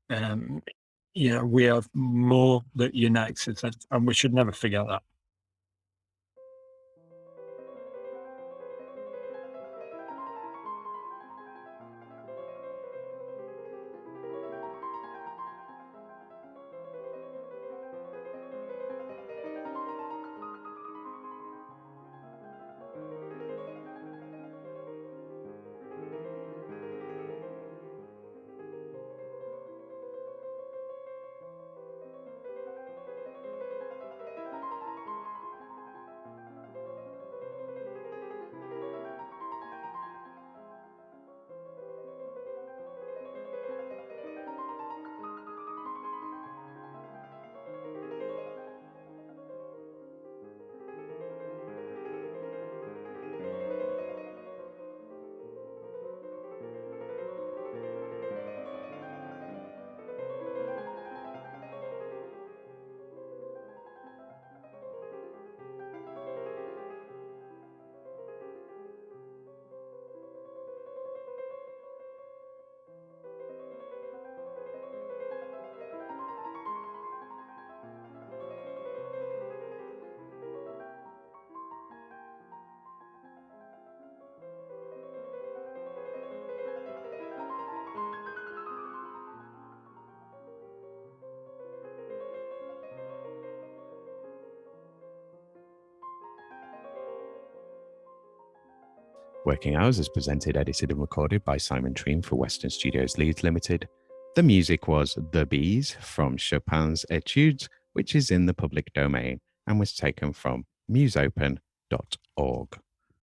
We have more that unites us, and we should never forget that. Working Hours is presented, edited and recorded by Simon Treem for Western Studios Leeds Limited. The music was The Bees from Chopin's Etudes, which is in the public domain and was taken from museopen.org.